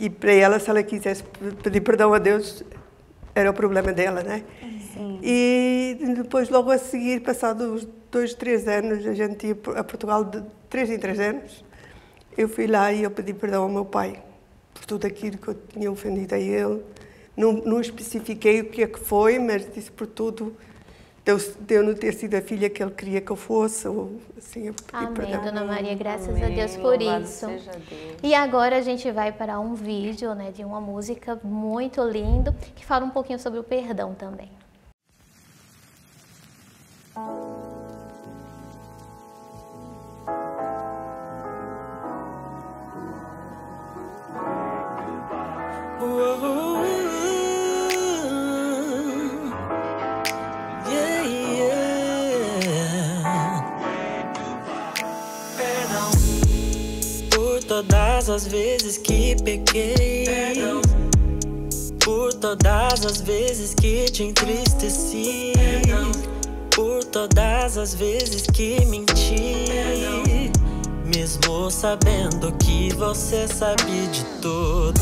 E para ela, se ela quisesse pedir perdão a Deus, era o problema dela, né? Sim. E depois, logo a seguir, passados 2, 3 anos, a gente ia a Portugal de 3 em 3 anos, eu fui lá e eu pedi perdão ao meu pai por tudo aquilo que eu tinha ofendido a ele. Não especifiquei o que é que foi, mas disse por tudo, de eu não ter sido a filha que ele queria que eu fosse. Ou, assim, eu pedi Amém, perdão. Dona Maria, graças Amém. a Deus por Louvado isso. seja Deus. E agora a gente vai para um vídeo, né, de uma música muito lindo, que fala um pouquinho sobre o perdão também. Todas as vezes que pequei, perdão. Por todas as vezes que te entristeci, perdão. Por todas as vezes que menti, perdão. Mesmo sabendo que você sabe de tudo.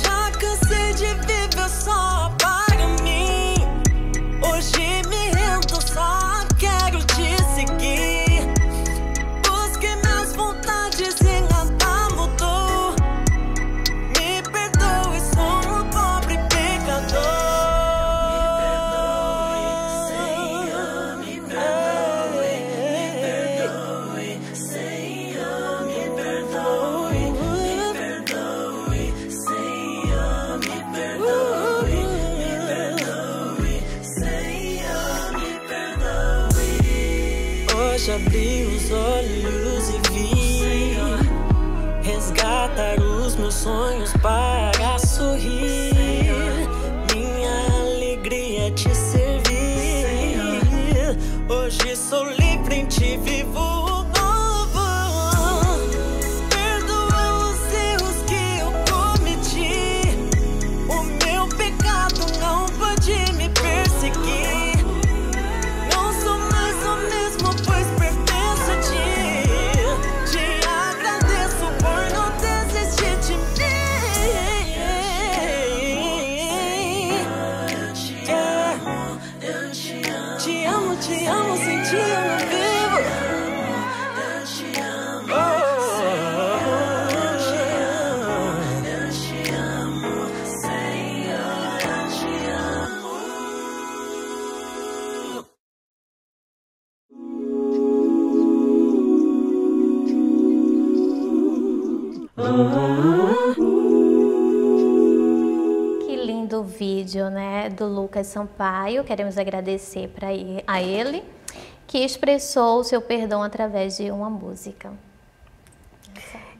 Já cansei de viver só para mim. Hoje me rendo, só quero te seguir. abri os olhos e vi resgatar os meus sonhos para sorrir. Minha alegria é te servir. Hoje sou livre em ti, vivo o novo. Perdoa os erros que eu cometi. O meu pecado não pode me perseguir. Não sou mais o mesmo, pois pertenço a ti. Te agradeço por não desistir de mim. Te amo, sem ti eu não vivo. Eu te amo, Senhor, eu te amo. Que lindo vídeo, né, do Lucas Sampaio. Queremos agradecer a ele, que expressou o seu perdão através de uma música.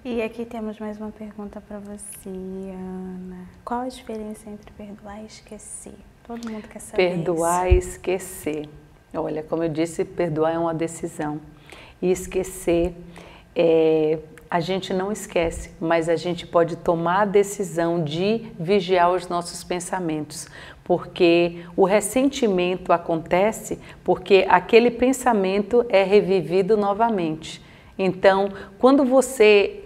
E aqui temos mais uma pergunta para você, Ana. Qual a diferença entre perdoar e esquecer? Todo mundo quer saber. Perdoar e esquecer. Olha, como eu disse, perdoar é uma decisão. E esquecer, a gente não esquece, mas a gente pode tomar a decisão de vigiar os nossos pensamentos. Porque o ressentimento acontece porque aquele pensamento é revivido novamente. Então, quando você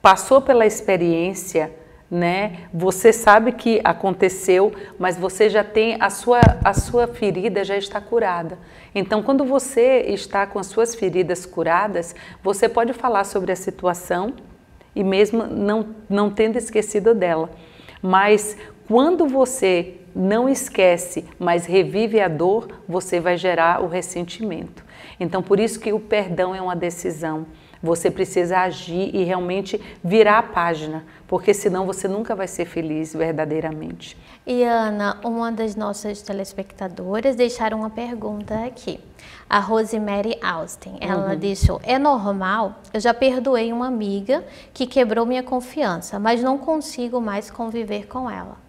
passou pela experiência, né, você sabe que aconteceu, mas você já tem a sua ferida já está curada. Então, quando você está com as suas feridas curadas, você pode falar sobre a situação e mesmo não tendo esquecido dela. Mas quando você não esquece, mas revive a dor, você vai gerar o ressentimento. Então, por isso que o perdão é uma decisão. Você precisa agir e realmente virar a página, porque senão você nunca vai ser feliz verdadeiramente. E Ana, uma das nossas telespectadoras deixaram uma pergunta aqui. A Rosemary Austin, ela deixou: é normal? Eu já perdoei uma amiga que quebrou minha confiança, mas não consigo mais conviver com ela.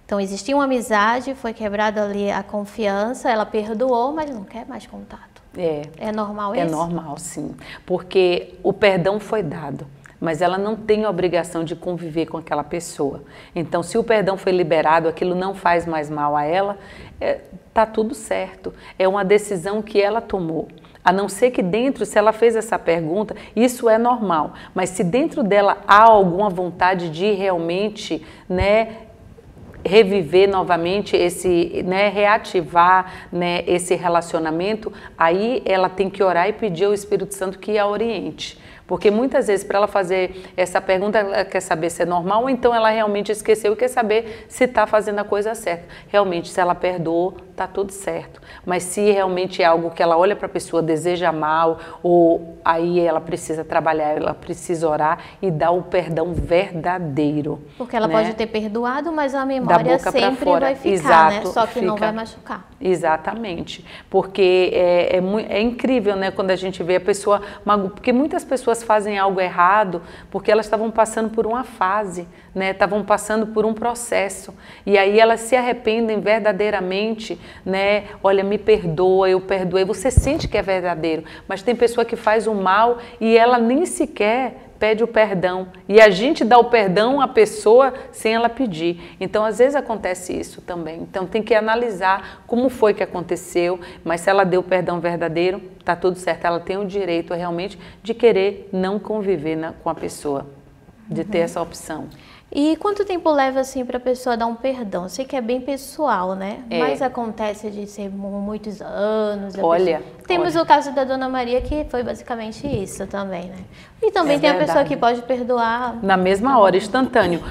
Então, existia uma amizade, foi quebrada ali a confiança, ela perdoou, mas não quer mais contato. É normal isso? É normal, sim. Porque o perdão foi dado, mas ela não tem a obrigação de conviver com aquela pessoa. Então, se o perdão foi liberado, aquilo não faz mais mal a ela, tá tudo certo. É uma decisão que ela tomou. A não ser que dentro, se ela fez essa pergunta, isso é normal. Mas se dentro dela há alguma vontade de realmente, né, reviver novamente reativar, esse relacionamento, aí ela tem que orar e pedir ao Espírito Santo que a oriente. Porque muitas vezes, para ela fazer essa pergunta, ela quer saber se é normal ou então ela realmente esqueceu e quer saber se está fazendo a coisa certa. Realmente, se ela perdoou, está tudo certo. Mas se realmente é algo que ela olha para a pessoa, deseja mal, ou aí ela precisa trabalhar, ela precisa orar e dar o perdão verdadeiro. Porque ela pode ter perdoado, mas a memória sempre vai ficar, exato, né? Só que não vai machucar. Exatamente. Porque é incrível, né, quando a gente vê a pessoa... Porque muitas pessoas fazem algo errado porque elas estavam passando por uma fase, né? Estavam passando por um processo. E aí elas se arrependem verdadeiramente, né? Olha, me perdoa, eu perdoei. Você sente que é verdadeiro, mas tem pessoa que faz o mal e ela nem sequer pede o perdão. E a gente dá o perdão à pessoa sem ela pedir. Então, às vezes acontece isso também. Então, tem que analisar como foi que aconteceu, mas se ela deu o perdão verdadeiro, tá tudo certo. Ela tem o direito realmente de querer não conviver com a pessoa, de ter essa opção. E quanto tempo leva assim para a pessoa dar um perdão? Eu sei que é bem pessoal, né? Mas acontece de ser muitos anos. Temos o caso da Dona Maria, que foi basicamente isso também, né? E também tem a pessoa que pode perdoar na mesma hora, instantâneo.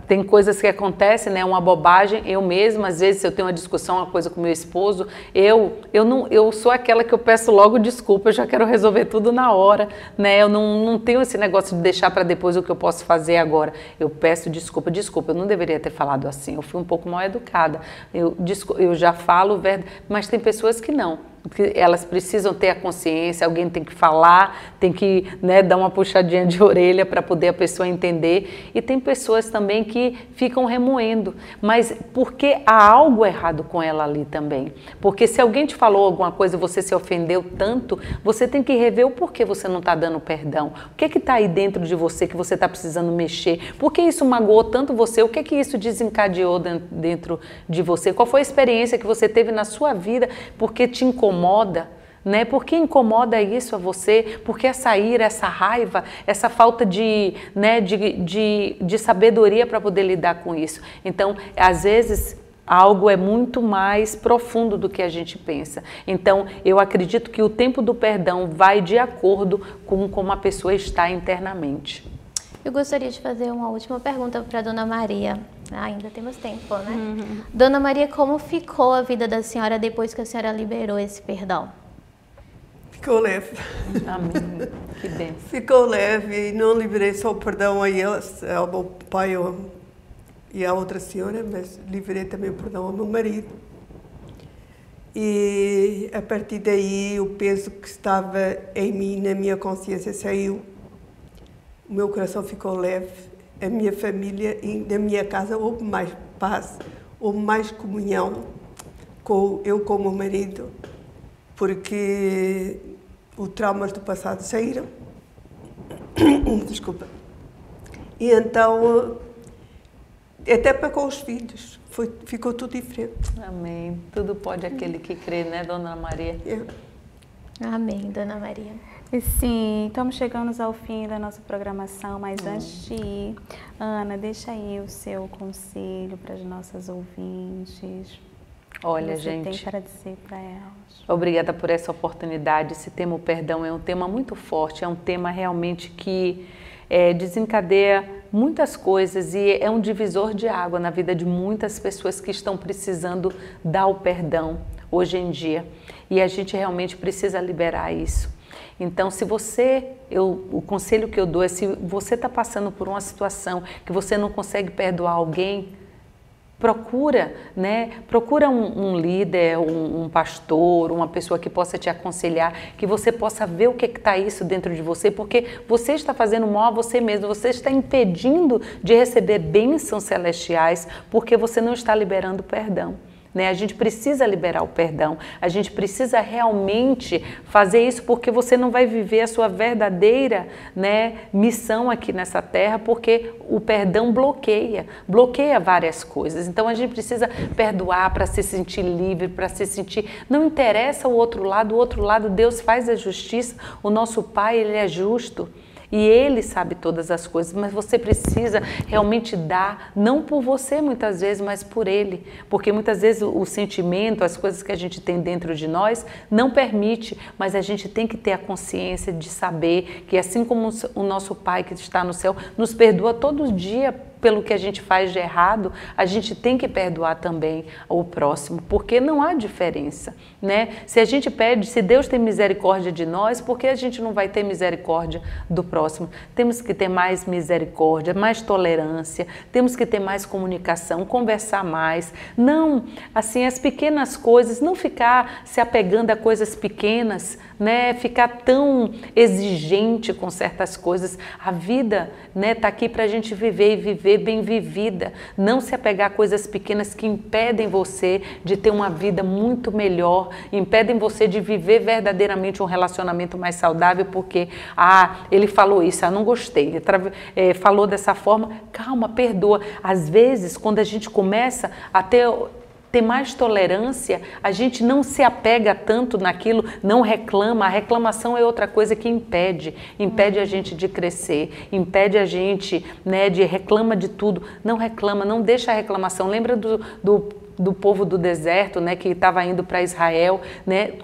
Tem coisas que acontecem, né? Uma bobagem. Eu mesma, às vezes, se eu tenho uma discussão, uma coisa com meu esposo, eu sou aquela que eu peço logo desculpa, eu já quero resolver tudo na hora, né? Eu não tenho esse negócio de deixar para depois o que eu posso fazer agora. Eu peço desculpa, eu não deveria ter falado assim, eu fui um pouco mal educada. Eu já falo, mas tem pessoas que não. porque elas precisam ter a consciência, alguém tem que falar, tem que, né, dar uma puxadinha de orelha para poder a pessoa entender. E tem pessoas também que ficam remoendo, mas porque há algo errado com ela ali também. Porque se alguém te falou alguma coisa e você se ofendeu tanto, você tem que rever o porquê você não está dando perdão. O que está aí dentro de você que você está precisando mexer? Por que isso magoou tanto você? O que isso desencadeou dentro de você? Qual foi a experiência que você teve na sua vida porque te incomoda? Né? Por que incomoda isso a você? Por que essa ira, essa raiva, essa falta de sabedoria para poder lidar com isso? Então, às vezes, algo é muito mais profundo do que a gente pensa. Então, eu acredito que o tempo do perdão vai de acordo com como a pessoa está internamente. Eu gostaria de fazer uma última pergunta para a Dona Maria. Ainda temos tempo, né? Dona Maria, como ficou a vida da senhora depois que a senhora liberou esse perdão? Ficou leve. Amém. Que bem. Ficou leve e não liberei só o perdão a eles, ao meu pai e à outra senhora, mas liberei também o perdão ao meu marido. E a partir daí o peso que estava em mim, na minha consciência, saiu. O meu coração ficou leve, a minha família e na minha casa houve mais paz, houve mais comunhão eu com o meu marido, porque os traumas do passado saíram. Desculpa. E então, até para com os filhos, ficou tudo diferente. Amém. Tudo pode aquele que crê, né, Dona Maria? Amém, Dona Maria. E sim, estamos chegando ao fim da nossa programação, mas antes de ir, Ana, deixa aí o seu conselho para as nossas ouvintes. Olha, você gente, tem para dizer para elas. Obrigada por essa oportunidade. Esse tema, o perdão, é um tema muito forte, é um tema realmente que desencadeia muitas coisas e é um divisor de água na vida de muitas pessoas que estão precisando dar o perdão hoje em dia. E a gente realmente precisa liberar isso. Então, se o conselho que eu dou é, se você está passando por uma situação que você não consegue perdoar alguém, procura um líder, um pastor, uma pessoa que possa te aconselhar, que você possa ver o que está isso dentro de você, porque você está fazendo mal a você mesmo, você está impedindo de receber bênçãos celestiais, porque você não está liberando perdão. A gente precisa liberar o perdão, a gente precisa realmente fazer isso, porque você não vai viver a sua verdadeira missão aqui nessa terra, porque o perdão bloqueia várias coisas. Então a gente precisa perdoar para se sentir livre, para se sentir... Não interessa o outro lado Deus faz a justiça, o nosso Pai, Ele é justo. E Ele sabe todas as coisas, mas você precisa realmente dar, não por você muitas vezes, mas por Ele. Porque muitas vezes o sentimento, as coisas que a gente tem dentro de nós, não permite, mas a gente tem que ter a consciência de saber que assim como o nosso Pai que está no céu nos perdoa todo dia pelo que a gente faz de errado, a gente tem que perdoar também o próximo, porque não há diferença, Se a gente pede, se Deus tem misericórdia de nós, por que a gente não vai ter misericórdia do próximo? Temos que ter mais misericórdia, mais tolerância, temos que ter mais comunicação, conversar mais, não, assim, as pequenas coisas, não ficar se apegando a coisas pequenas, ficar tão exigente com certas coisas. A vida, tá aqui para a gente viver e viver bem vivida, não se apegar a coisas pequenas que impedem você de ter uma vida muito melhor, impedem você de viver verdadeiramente um relacionamento mais saudável, porque, ele falou isso, não gostei, falou dessa forma, calma, perdoa. Às vezes, quando a gente começa a ter mais tolerância, a gente não se apega tanto naquilo, não reclama. A reclamação é outra coisa que impede a gente de crescer, impede a gente, de reclama de tudo. Não reclama, não deixa a reclamação. Lembra do povo do deserto, que estava indo para Israel,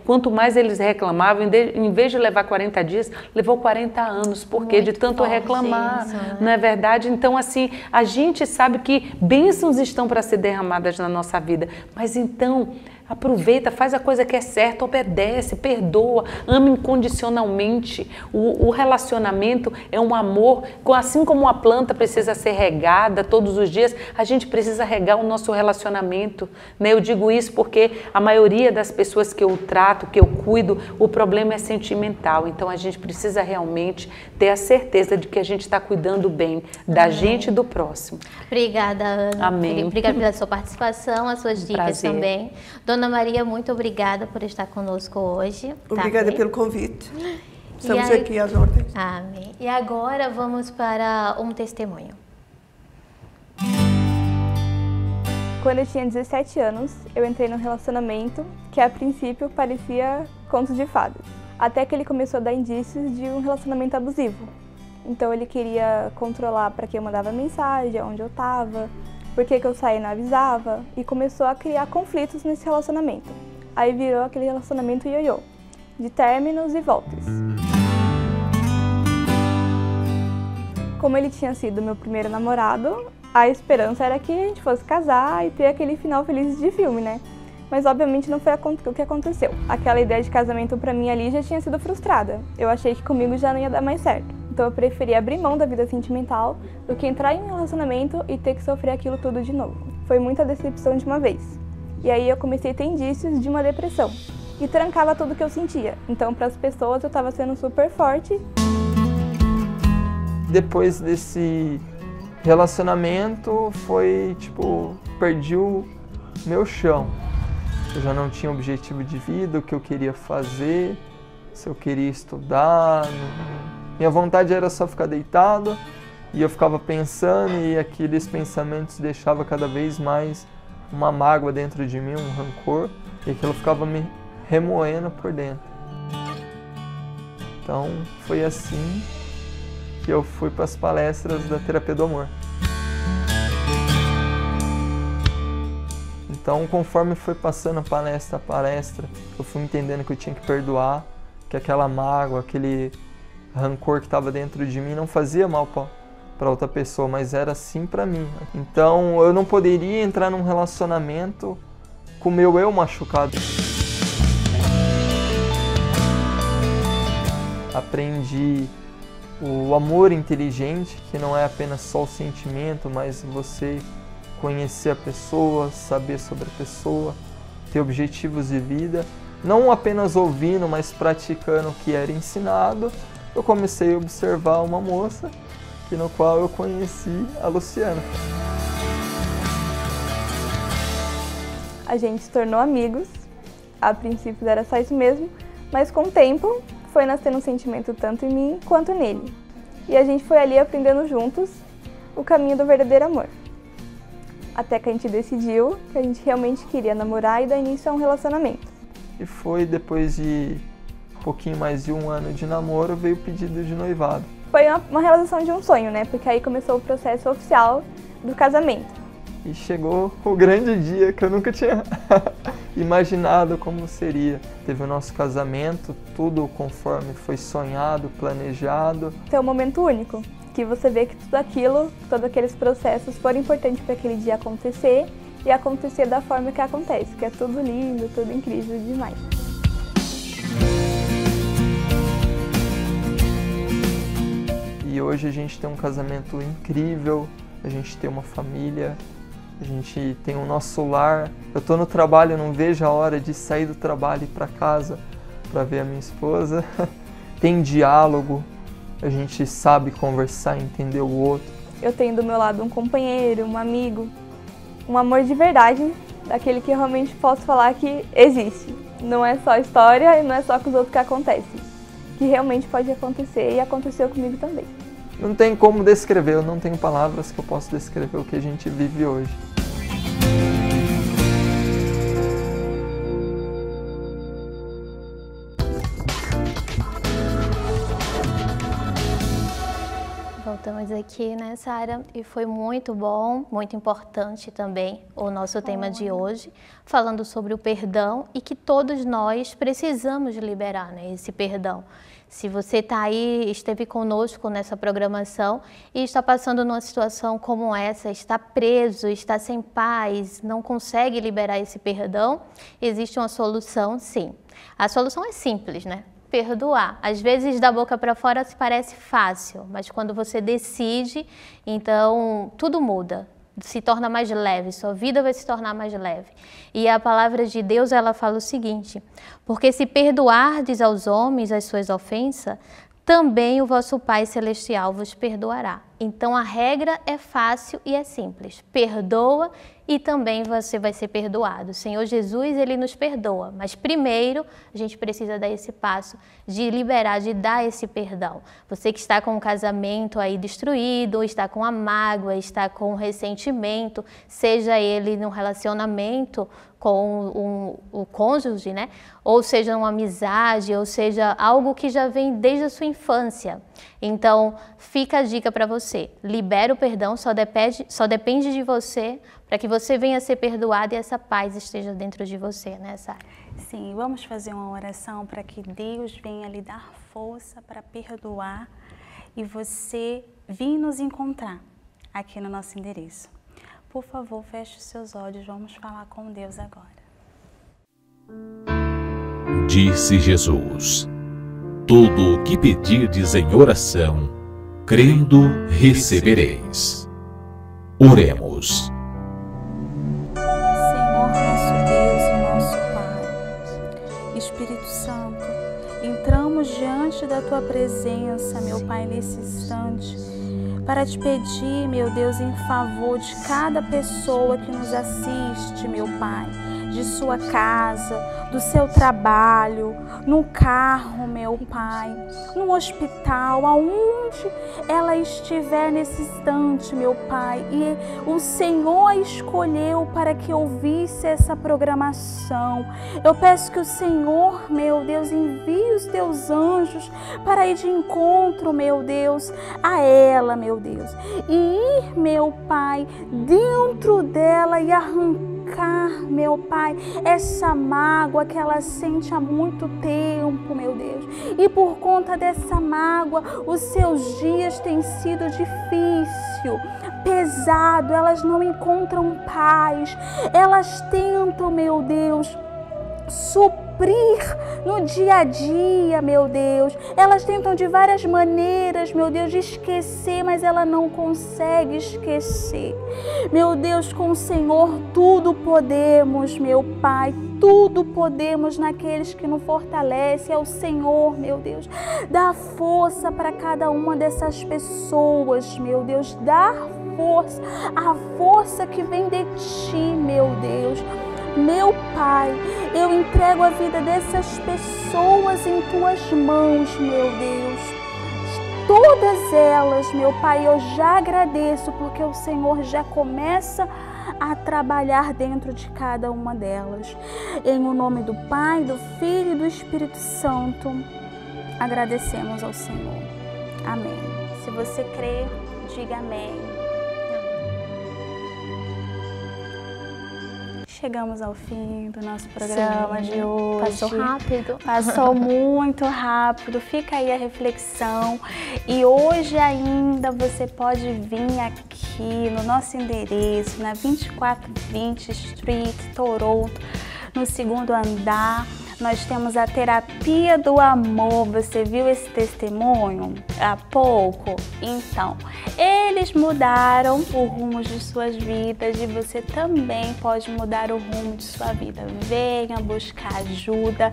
Quanto mais eles reclamavam, em vez de levar 40 dias, levou 40 anos, porque de tanto reclamar, isso, não é verdade? Então, assim, a gente sabe que bênçãos estão para ser derramadas na nossa vida, mas então, aproveita, faz a coisa que é certa, obedece, perdoa, ama incondicionalmente. O relacionamento é um amor, assim como uma planta precisa ser regada todos os dias, a gente precisa regar o nosso relacionamento, né? Eu digo isso porque a maioria das pessoas que eu trato, que eu cuido, o problema é sentimental. Então a gente precisa realmente ter a certeza de que a gente está cuidando bem da gente e do próximo. Obrigada, Ana. Amém. Obrigada pela sua participação, as suas dicas Prazer. também. Dona Maria, muito obrigada por estar conosco hoje. Obrigada tá pelo convite. E Estamos aí- aqui às ordens. Amém. E agora vamos para um testemunho. Quando eu tinha 17 anos, eu entrei num relacionamento que a princípio parecia contos de fadas. Até que ele começou a dar indícios de um relacionamento abusivo. Então ele queria controlar para quem eu mandava mensagem, onde eu estava, por que eu saía e não avisava, e começou a criar conflitos nesse relacionamento. Aí virou aquele relacionamento ioiô, de términos e voltas. Como ele tinha sido meu primeiro namorado, a esperança era que a gente fosse casar e ter aquele final feliz de filme, né? Mas obviamente não foi o que aconteceu. Aquela ideia de casamento pra mim ali já tinha sido frustrada. Eu achei que comigo já não ia dar mais certo. Então eu preferi abrir mão da vida sentimental do que entrar em um relacionamento e ter que sofrer aquilo tudo de novo. Foi muita decepção de uma vez. E aí eu comecei a ter indícios de uma depressão. E trancava tudo que eu sentia. Então para as pessoas eu estava sendo super forte. Depois desse relacionamento foi tipo, perdi o meu chão. Eu já não tinha objetivo de vida, o que eu queria fazer, se eu queria estudar. Minha vontade era só ficar deitado e eu ficava pensando e aqueles pensamentos deixavam cada vez mais uma mágoa dentro de mim, um rancor, e aquilo ficava me remoendo por dentro. Então foi assim que eu fui para as palestras da Terapia do Amor. Então, conforme foi passando palestra a palestra, eu fui entendendo que eu tinha que perdoar, que aquela mágoa, aquele rancor que estava dentro de mim não fazia mal para outra pessoa, mas era sim para mim. Então, eu não poderia entrar num relacionamento com o meu eu machucado. Aprendi o amor inteligente, que não é apenas só o sentimento, mas você conhecer a pessoa, saber sobre a pessoa, ter objetivos de vida, não apenas ouvindo, mas praticando o que era ensinado. Eu comecei a observar uma moça, no qual eu conheci a Luciana. A gente se tornou amigos, a princípio era só isso mesmo, mas com o tempo foi nascendo um sentimento tanto em mim quanto nele. E a gente foi ali aprendendo juntos o caminho do verdadeiro amor. Até que a gente decidiu que a gente realmente queria namorar e dar início a um relacionamento. E foi depois de um pouquinho mais de um ano de namoro, veio o pedido de noivado. Foi uma realização de um sonho, né? Porque aí começou o processo oficial do casamento. E chegou o grande dia que eu nunca tinha imaginado como seria. Teve o nosso casamento, tudo conforme foi sonhado, planejado. Então é um momento único, que você vê que tudo aquilo, todos aqueles processos foram importantes para aquele dia acontecer e acontecer da forma que acontece, que é tudo lindo, tudo incrível demais. E hoje a gente tem um casamento incrível, a gente tem uma família, a gente tem o nosso lar. Eu estou no trabalho, eu não vejo a hora de sair do trabalho e ir para casa para ver a minha esposa. Tem diálogo, a gente sabe conversar, entender o outro. Eu tenho do meu lado um companheiro, um amigo, um amor de verdade, daquele que eu realmente posso falar que existe. Não é só história e não é só com os outros que acontece. Que realmente pode acontecer e aconteceu comigo também. Não tem como descrever, eu não tenho palavras que eu possa descrever o que a gente vive hoje. Voltamos aqui, né, Sara? E foi muito bom, muito importante também o nosso tema de hoje, falando sobre o perdão e que todos nós precisamos liberar, né, esse perdão. Se você está aí, esteve conosco nessa programação e está passando numa situação como essa, está preso, está sem paz, não consegue liberar esse perdão, existe uma solução, sim. A solução é simples, né? Perdoar. Às vezes da boca para fora se parece fácil, mas quando você decide, então tudo muda. Se torna mais leve, sua vida vai se tornar mais leve. E a palavra de Deus, ela fala o seguinte: porque se perdoardes aos homens as suas ofensas, também o vosso Pai Celestial vos perdoará. Então a regra é fácil e é simples. Perdoa e também você vai ser perdoado. O Senhor Jesus, Ele nos perdoa, mas primeiro a gente precisa dar esse passo de liberar, de dar esse perdão. Você que está com um casamento aí destruído, ou está com a mágoa, está com ressentimento, seja ele num relacionamento com o cônjuge, né? Ou seja, uma amizade, ou seja, algo que já vem desde a sua infância. Então, fica a dica para você. Libera o perdão, só depende de você, para que você venha a ser perdoado e essa paz esteja dentro de você, né, Sara? Sim, vamos fazer uma oração para que Deus venha lhe dar força para perdoar e você vir nos encontrar aqui no nosso endereço. Por favor, feche os seus olhos, vamos falar com Deus agora. Disse Jesus: tudo o que pedirdes em oração, crendo, recebereis. Oremos. Senhor, nosso Deus e nosso Pai, Espírito Santo, entramos diante da Tua presença, meu Pai, nesse instante, para te pedir, meu Deus, em favor de cada pessoa que nos assiste, meu Pai, de sua casa, do seu trabalho, no carro, meu Pai, no hospital, aonde ela estiver nesse instante, meu Pai, e o Senhor a escolheu para que ouvisse essa programação. Eu peço que o Senhor, meu Deus, envie os teus anjos para ir de encontro, meu Deus, a ela, meu Deus, e ir, meu Pai, dentro dela e arrancar, meu Pai, essa mágoa que ela sente há muito tempo, meu Deus. E por conta dessa mágoa, os seus dias têm sido difícil, pesado, elas não encontram paz, elas tentam, meu Deus, suprir no dia a dia, meu Deus. Elas tentam de várias maneiras, meu Deus, de esquecer, mas ela não consegue esquecer. Meu Deus, com o Senhor tudo podemos, meu Pai, tudo podemos naqueles que nos fortalecem. É o Senhor, meu Deus. Dá força para cada uma dessas pessoas, meu Deus. Dá força, a força que vem de Ti, meu Deus. Meu Pai, eu entrego a vida dessas pessoas em Tuas mãos, meu Deus. Todas elas, meu Pai, eu já agradeço porque o Senhor já começa a trabalhar dentro de cada uma delas. Em o nome do Pai, do Filho e do Espírito Santo, agradecemos ao Senhor. Amém. Se você crê, diga amém. Chegamos ao fim do nosso programa de hoje. Passou rápido. Passou muito rápido. Fica aí a reflexão. E hoje ainda você pode vir aqui no nosso endereço, na 2420 Street, Toronto, no 2º andar. Nós temos a terapia do amor. Você viu esse testemunho há pouco? Então, eles mudaram o rumo de suas vidas e você também pode mudar o rumo de sua vida. Venha buscar ajuda,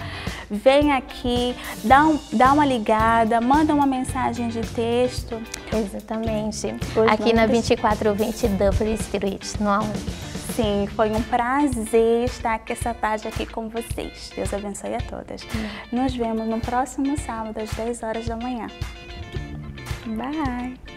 vem aqui, dá uma ligada, manda uma mensagem de texto. Exatamente. Aqui na 2420 Dublin Street, não? Sim, foi um prazer estar aqui essa tarde aqui com vocês. Deus abençoe a todas. Nos vemos no próximo sábado às 10 horas da manhã. Bye!